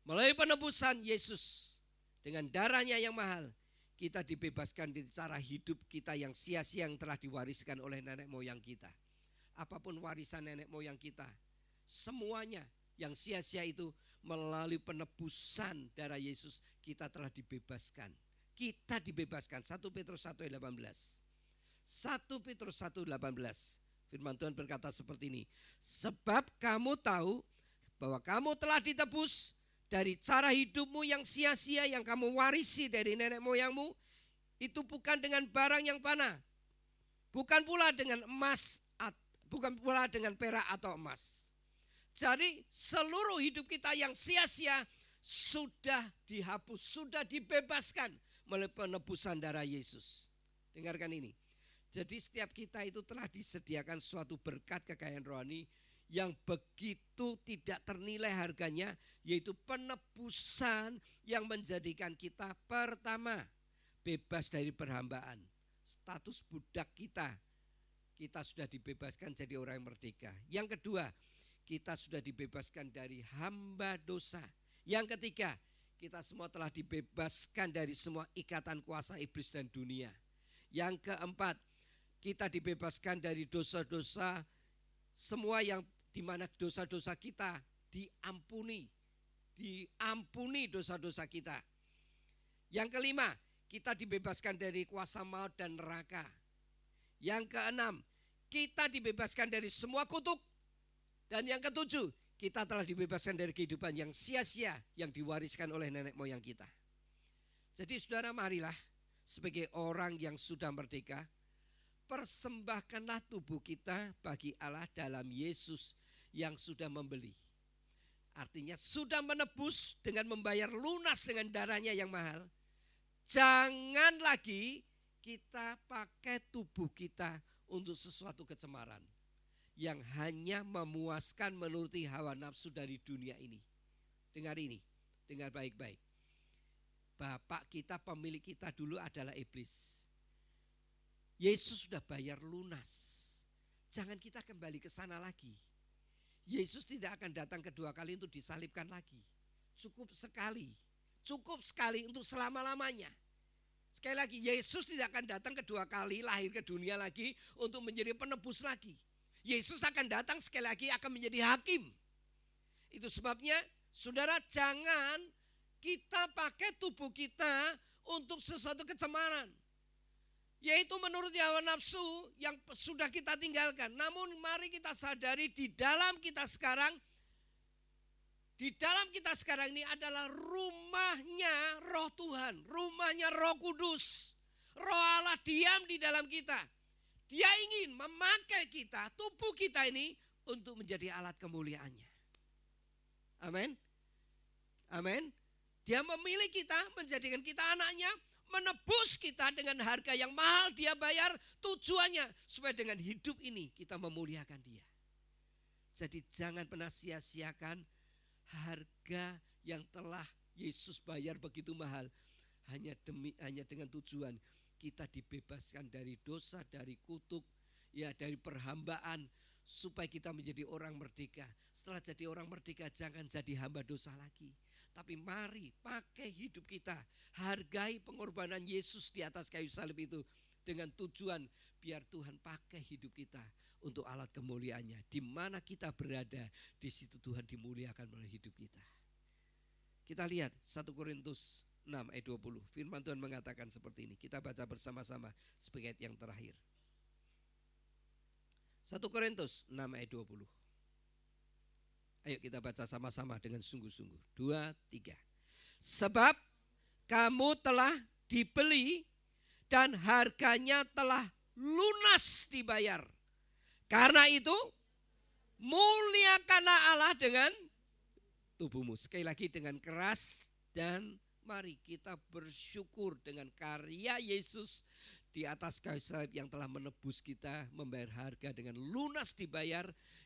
[SPEAKER 2] melalui penebusan Yesus dengan darahnya yang mahal, kita dibebaskan dari cara hidup kita yang sia-sia yang telah diwariskan oleh nenek moyang kita. Apapun warisan nenek moyang kita, semuanya yang sia-sia itu melalui penebusan darah Yesus kita telah dibebaskan. Kita dibebaskan. 1 Petrus 1 ayat 18. 1 Petrus 1 ayat 18. Firman Tuhan berkata seperti ini. Sebab kamu tahu bahwa kamu telah ditebus dari cara hidupmu yang sia-sia yang kamu warisi dari nenek moyangmu, itu bukan dengan barang yang fana, bukan pula dengan emas, bukan pula dengan perak atau emas. Jadi seluruh hidup kita yang sia-sia sudah dihapus, sudah dibebaskan melalui penebusan darah Yesus. Dengarkan ini. Jadi setiap kita itu telah disediakan suatu berkat kekayaan rohani yang begitu tidak ternilai harganya, yaitu penebusan yang menjadikan kita pertama bebas dari perhambaan. Status budak kita sudah dibebaskan jadi orang yang merdeka. Yang kedua, kita sudah dibebaskan dari hamba dosa. Yang ketiga, kita semua telah dibebaskan dari semua ikatan kuasa iblis dan dunia. Yang keempat, kita dibebaskan dari dosa-dosa semua yang dimana dosa-dosa kita diampuni dosa-dosa kita. Yang kelima, kita dibebaskan dari kuasa maut dan neraka. Yang keenam, kita dibebaskan dari semua kutuk. Dan yang ketujuh, kita telah dibebaskan dari kehidupan yang sia-sia yang diwariskan oleh nenek moyang kita. Jadi saudara, marilah sebagai orang yang sudah merdeka, persembahkanlah tubuh kita bagi Allah dalam Yesus yang sudah membeli. artinya sudah menebus dengan membayar lunas dengan darahnya yang mahal. Jangan lagi kita pakai tubuh kita untuk sesuatu kecemaran yang hanya memuaskan menuruti hawa nafsu dari dunia ini. Dengar ini, dengar baik-baik. Bapak kita, pemilik kita dulu adalah iblis. Yesus sudah bayar lunas. Jangan kita kembali ke sana lagi. Yesus tidak akan datang kedua kali untuk disalibkan lagi. Cukup sekali untuk selama-lamanya. Sekali lagi, Yesus tidak akan datang kedua kali lahir ke dunia lagi untuk menjadi penebus lagi. Yesus akan datang sekali lagi akan menjadi hakim. Itu sebabnya saudara, jangan kita pakai tubuh kita untuk sesuatu kecemaran. Yaitu menurut hawa nafsu yang sudah kita tinggalkan. Namun mari kita sadari di dalam kita sekarang ini adalah rumahnya Roh Tuhan, rumahnya Roh Kudus. Roh Allah diam di dalam kita. Dia ingin memakai kita, tubuh kita ini untuk menjadi alat kemuliaannya. Amin. Amin. Dia memilih kita, menjadikan kita anaknya, menebus kita dengan harga yang mahal dia bayar, tujuannya supaya dengan hidup ini kita memuliakan dia. Jadi jangan pernah sia-siakan harga yang telah Yesus bayar begitu mahal. Hanya dengan tujuan kita dibebaskan dari dosa, dari kutuk, ya dari perhambaan, supaya kita menjadi orang merdeka. Setelah jadi orang merdeka, jangan jadi hamba dosa lagi. Tapi mari pakai hidup kita, hargai pengorbanan Yesus di atas kayu salib itu dengan tujuan biar Tuhan pakai hidup kita untuk alat kemuliaannya. Di mana kita berada, di situ Tuhan dimuliakan melalui hidup kita. Kita lihat 1 Korintus 6 ayat 20. Firman Tuhan mengatakan seperti ini. Kita baca bersama-sama sebagai ayat yang terakhir. 1 Korintus 6 ayat 20. Ayo kita baca sama-sama dengan sungguh-sungguh. 2, 3. Sebab kamu telah dibeli dan harganya telah lunas dibayar. Karena itu muliakanlah Allah dengan tubuhmu. Sekali lagi dengan keras, dan mari kita bersyukur dengan karya Yesus di atas kayu salib yang telah menebus kita, membayar harga dengan lunas dibayar.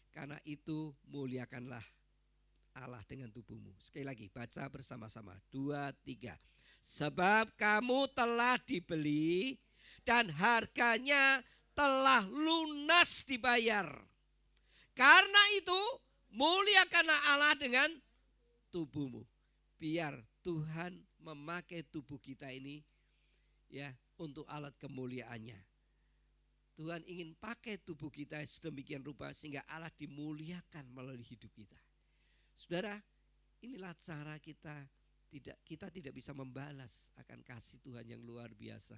[SPEAKER 2] Karena itu muliakanlah Allah dengan tubuhmu. Sekali lagi baca bersama-sama. 2, 3. Sebab kamu telah dibeli dan harganya telah lunas dibayar. Karena itu muliakanlah Allah dengan tubuhmu. Biar Tuhan memakai tubuh kita ini ya untuk alat kemuliaannya. Tuhan ingin pakai tubuh kita sedemikian rupa sehingga Allah dimuliakan melalui hidup kita. Saudara, inilah cara kita tidak bisa membalas akan kasih Tuhan yang luar biasa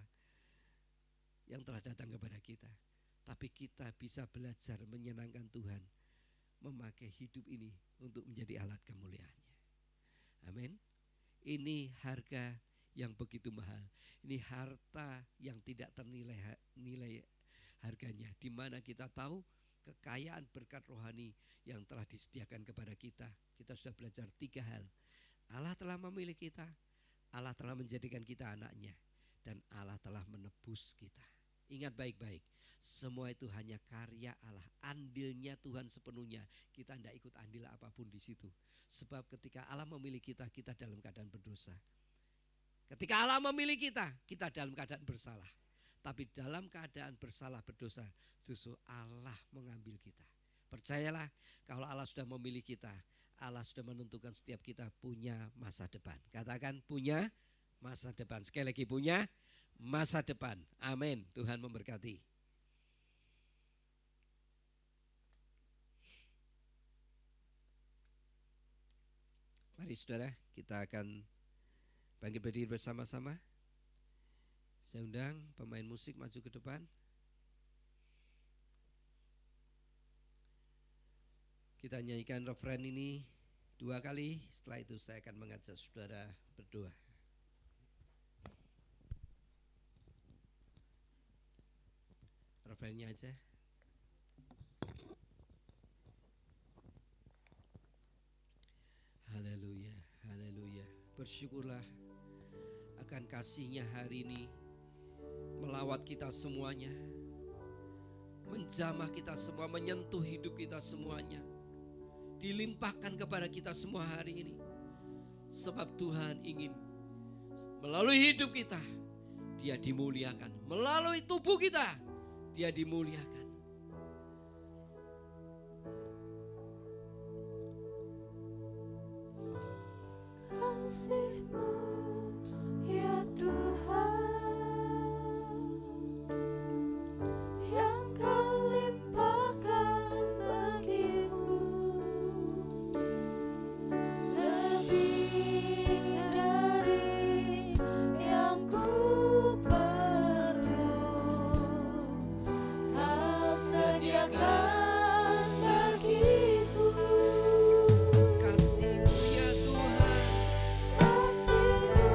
[SPEAKER 2] yang telah datang kepada kita. Tapi kita bisa belajar menyenangkan Tuhan, memakai hidup ini untuk menjadi alat kemuliaannya. Amin. Ini harga yang begitu mahal. Ini harta yang tidak ternilai harganya, di mana kita tahu kekayaan berkat rohani yang telah disediakan kepada kita. Kita sudah belajar 3 hal. Allah telah memilih kita, Allah telah menjadikan kita anaknya, dan Allah telah menebus kita. Ingat baik-baik, semua itu hanya karya Allah, andilnya Tuhan sepenuhnya. Kita tidak ikut andil apapun di situ. Sebab ketika Allah memilih kita, kita dalam keadaan berdosa. Ketika Allah memilih kita, kita dalam keadaan bersalah. Tapi dalam keadaan bersalah berdosa, justru Allah mengambil kita. Percayalah, kalau Allah sudah memilih kita, Allah sudah menentukan setiap kita punya masa depan. Katakan punya masa depan. Sekali lagi punya masa depan. Amin. Tuhan memberkati. Mari saudara, kita akan bangkit berdiri bersama-sama. Saya undang pemain musik maju ke depan. Kita nyanyikan refren ini 2 kali. Setelah itu saya akan mengajak saudara berdoa. Refrennya aja. Bersyukurlah akan kasih-Nya hari ini melawat kita semuanya, menjamah kita semua, menyentuh hidup kita semuanya, dilimpahkan kepada kita semua hari ini. Sebab Tuhan ingin melalui hidup kita Dia dimuliakan, melalui tubuh kita Dia dimuliakan.
[SPEAKER 1] Kasih-Mu ya Tuhan, yang Kau limpahkan bagiku, lebih dari yang ku perlu. Kau sediakan bagiku.
[SPEAKER 2] Kasih-Mu ya Tuhan,
[SPEAKER 1] Kasih-Mu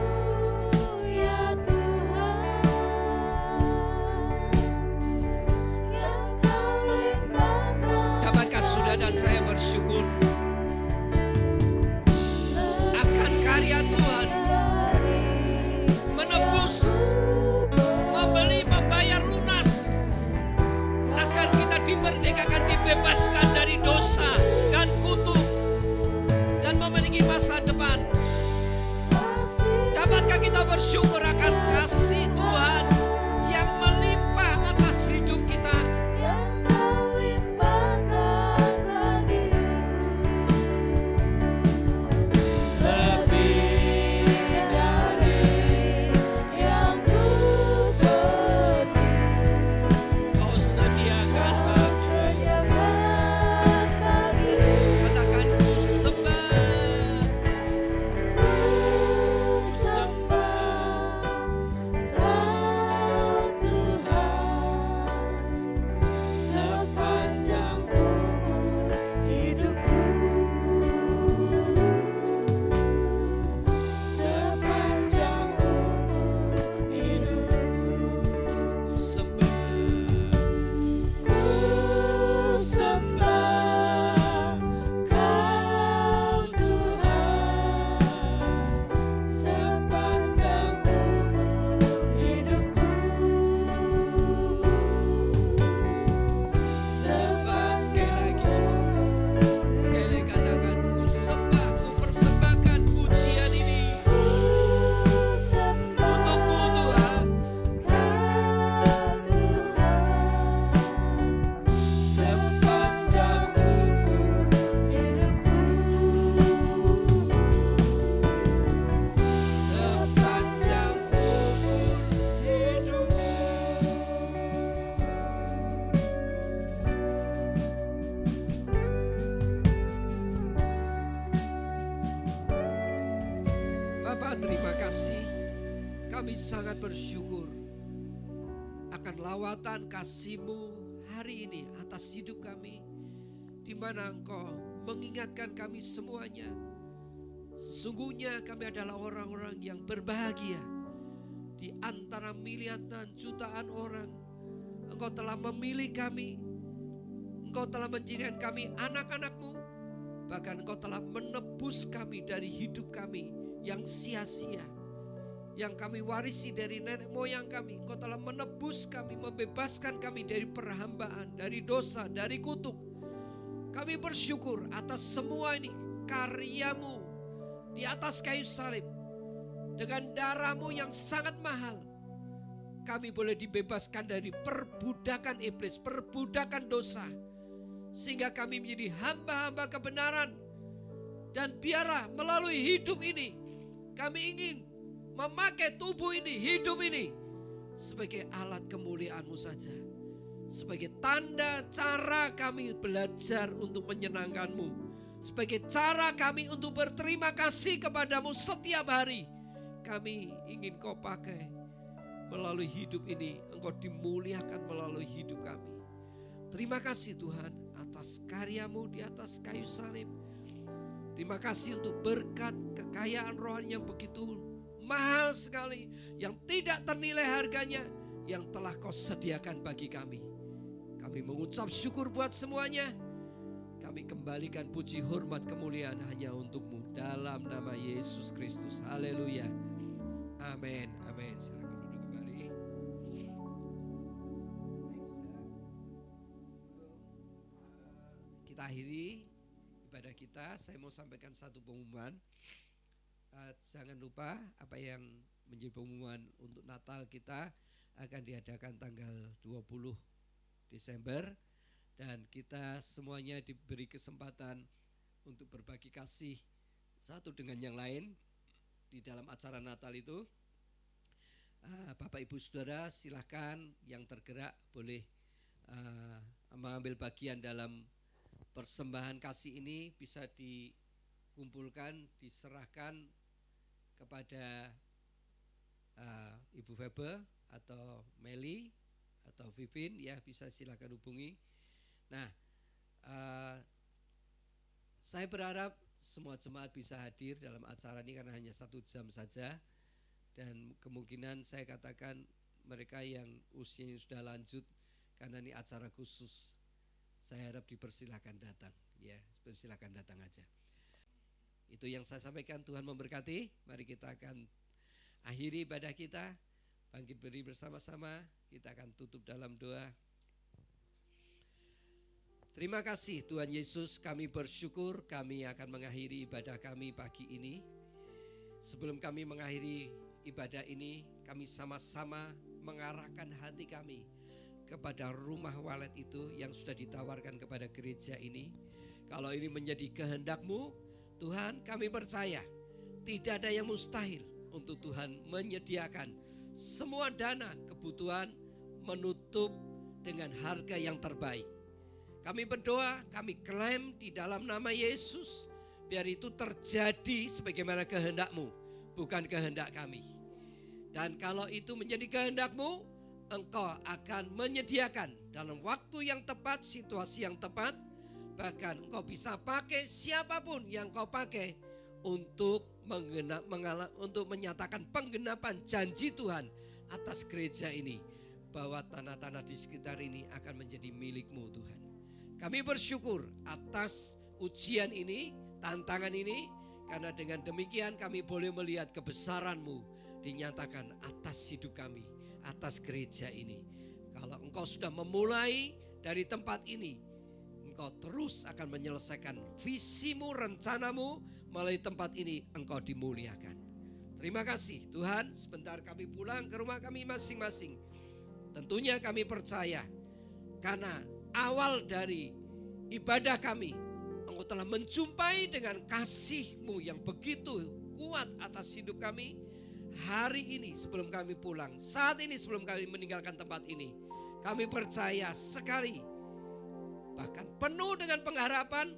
[SPEAKER 1] ya Tuhan, yang Kau limpahkan.
[SPEAKER 2] dapatkah saudara dan saya bersyukur akan karya Tuhan menebus, membeli, membayar lunas, agar kita dimerdekakan, dibebaskan dari dosa dan kutuk, dan memiliki masa depan. Dapatkah kita bersyukur akan kasih Tuhan yang melimpah atas hidup kita?
[SPEAKER 1] Yang Kau limpahkan bagiku, lebih dari yang ku perlu.
[SPEAKER 2] Kau sediakan
[SPEAKER 1] Kau
[SPEAKER 2] bagi,
[SPEAKER 1] sediakan bagiku.
[SPEAKER 2] katakan ku sembah,
[SPEAKER 1] Ku sembah Kau Tuhan, sepanjang umur hidupku, sepanjang umur hidupku.
[SPEAKER 2] ku sembah.
[SPEAKER 1] Ku sembah Kau Tuhan, sepanjang umur hidupku,
[SPEAKER 2] Sekali lagi, sekali lagi katakan ku sembah, ku persembahkan pujian ini
[SPEAKER 1] ku sembah
[SPEAKER 2] untukmu Tuhan.
[SPEAKER 1] Kau Tuhan, sepanjang umur hidupku,
[SPEAKER 2] Sepanjang umur hidupku. Bapak, terima kasih. Kami sangat bersyukur akan lawatan kasih-Mu hari ini atas hidup kami, di mana Engkau mengingatkan kami semuanya. Sesungguhnya kami adalah orang-orang yang berbahagia di antara miliaran dan jutaan orang. Engkau telah memilih kami, Engkau telah menjadikan kami anak-anak-Mu, bahkan Engkau telah menebus kami dari hidup kami yang sia-sia, yang kami warisi dari nenek moyang kami. Engkau telah menebus kami, membebaskan kami dari perhambaan, dari dosa, dari kutuk. Kami bersyukur atas semua ini, karya-Mu di atas kayu salib. Dengan darah-Mu yang sangat mahal, kami boleh dibebaskan dari perbudakan iblis, perbudakan dosa, sehingga kami menjadi hamba-hamba kebenaran. Dan biarlah melalui hidup ini, kami ingin memakai tubuh ini, hidup ini, sebagai alat kemuliaan-Mu saja, sebagai tanda cara kami belajar untuk menyenangkan-Mu, sebagai cara kami untuk berterima kasih kepada-Mu setiap hari. Kami ingin Kau pakai melalui hidup ini, Engkau dimuliakan melalui hidup kami. Terima kasih Tuhan atas karya-Mu di atas kayu salib. Terima kasih untuk berkat kekayaan rohani yang begitu mahal sekali, yang tidak ternilai harganya, yang telah Kau sediakan bagi kami. Kami mengucap syukur buat semuanya. Kami kembalikan puji, hormat, kemuliaan hanya untuk-Mu dalam nama Yesus Kristus. Haleluya. Amin. Amin. Silakan duduk kembali. Kita akhiri ibadah kita. Saya mau sampaikan satu pengumuman. Jangan lupa apa yang menjadi pengumuman untuk Natal kita akan diadakan tanggal 20 Desember. Dan kita semuanya diberi kesempatan untuk berbagi kasih satu dengan yang lain di dalam acara Natal itu. Bapak Ibu Saudara silahkan yang tergerak boleh mengambil bagian dalam persembahan kasih ini, bisa dikumpulkan, diserahkan kepada Ibu Febe atau Meli atau Vivin, ya bisa silakan hubungi. Nah, saya berharap semua jemaat bisa hadir dalam acara ini karena hanya 1 jam saja. Dan kemungkinan saya katakan mereka yang usianya sudah lanjut, karena ini acara khusus, saya harap dipersilakan datang. Ya, persilakan datang aja. Itu yang saya sampaikan. Tuhan memberkati. Mari kita akan akhiri ibadah kita, bangkit berdiri bersama-sama. Kita akan tutup dalam doa. Terima kasih Tuhan Yesus, kami bersyukur kami akan mengakhiri ibadah kami pagi ini. Sebelum kami mengakhiri ibadah ini, kami sama-sama mengarahkan hati kami kepada rumah walet itu yang sudah ditawarkan kepada gereja ini. Kalau ini menjadi kehendak-Mu, Tuhan, kami percaya tidak ada yang mustahil untuk Tuhan menyediakan semua dana kebutuhan, menutup dengan harga yang terbaik. Kami berdoa, kami klaim di dalam nama Yesus, biar itu terjadi sebagaimana kehendak-Mu, bukan kehendak kami. Dan kalau itu menjadi kehendak-Mu, Engkau akan menyediakan dalam waktu yang tepat, situasi yang tepat. Bahkan Engkau bisa pakai siapapun yang Kau pakai untuk menyatakan penggenapan janji Tuhan atas gereja ini, bahwa tanah-tanah di sekitar ini akan menjadi milik-Mu Tuhan. Kami bersyukur atas ujian ini, tantangan ini, karena dengan demikian kami boleh melihat kebesaran-Mu dinyatakan atas hidup kami, atas gereja ini. Kalau Engkau sudah memulai dari tempat ini, Engkau terus akan menyelesaikan visi-Mu, rencana-Mu melalui tempat ini. Engkau dimuliakan. Terima kasih Tuhan. Sebentar kami pulang ke rumah kami masing-masing. Tentunya kami percaya, karena awal dari ibadah kami, Engkau telah menjumpai dengan kasih-Mu yang begitu kuat atas hidup kami. Hari ini sebelum kami pulang, saat ini sebelum kami meninggalkan tempat ini, kami percaya sekali, bahkan penuh dengan pengharapan,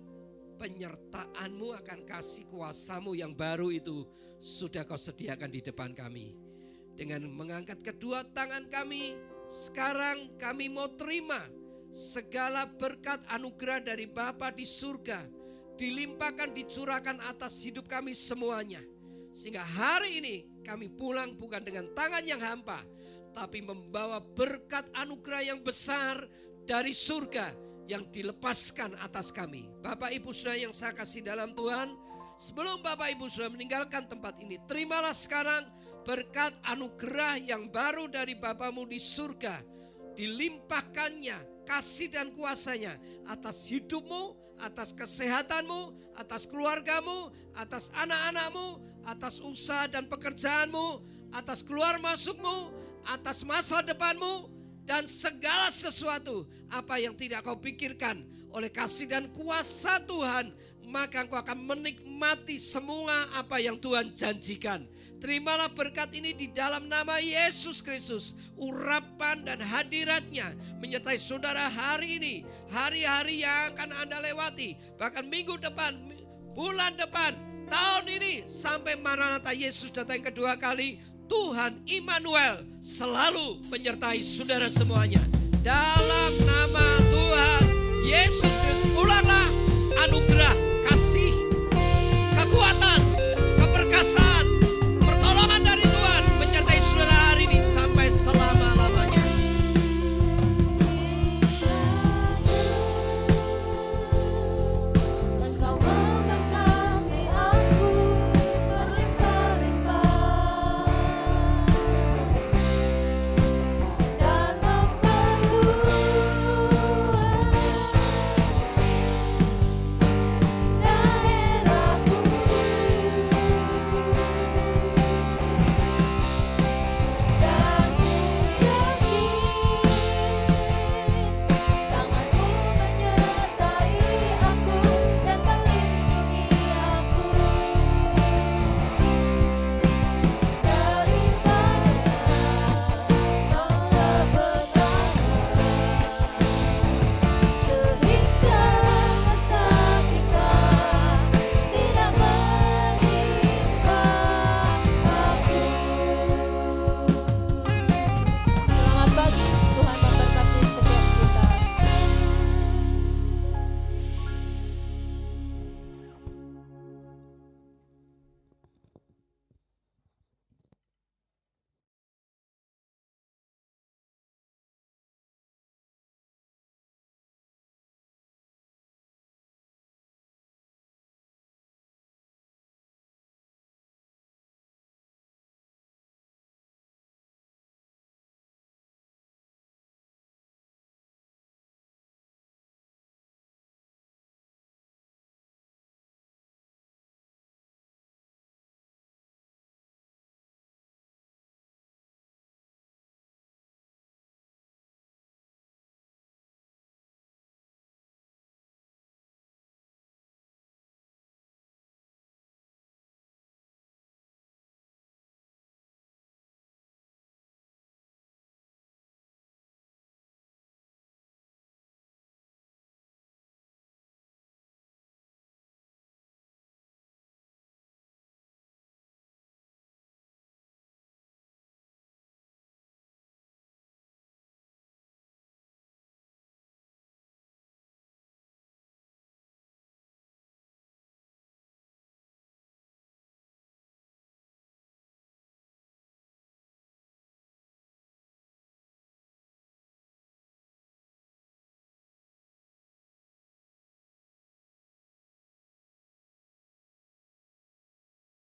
[SPEAKER 2] penyertaan-Mu akan kasih kuasa-Mu yang baru itu sudah Kau sediakan di depan kami. Dengan mengangkat kedua tangan kami, sekarang kami mau terima segala berkat anugerah dari Bapa di surga, dilimpahkan, dicurahkan atas hidup kami semuanya. Sehingga hari ini kami pulang bukan dengan tangan yang hampa, tapi membawa berkat anugerah yang besar dari surga yang dilepaskan atas kami. Bapak Ibu Saudara yang saya kasih dalam Tuhan, sebelum Bapak Ibu Saudara meninggalkan tempat ini, terimalah sekarang berkat anugerah yang baru dari Bapa-Mu di surga. Dilimpahkannya kasih dan kuasanya atas hidupmu, atas kesehatanmu, atas keluargamu, atas anak-anakmu, atas usaha dan pekerjaanmu, atas keluar masukmu, atas masa depanmu, dan segala sesuatu apa yang tidak kau pikirkan oleh kasih dan kuasa Tuhan, maka engkau akan menikmati semua apa yang Tuhan janjikan. Terimalah berkat ini di dalam nama Yesus Kristus. Urapan dan hadiratnya menyertai saudara hari ini, hari-hari yang akan Anda lewati, bahkan minggu depan, bulan depan, tahun ini, sampai Maranatha Yesus datang kedua kali. Tuhan Immanuel selalu menyertai saudara semuanya. Dalam nama Tuhan Yesus Kristus, ulanglah anugerah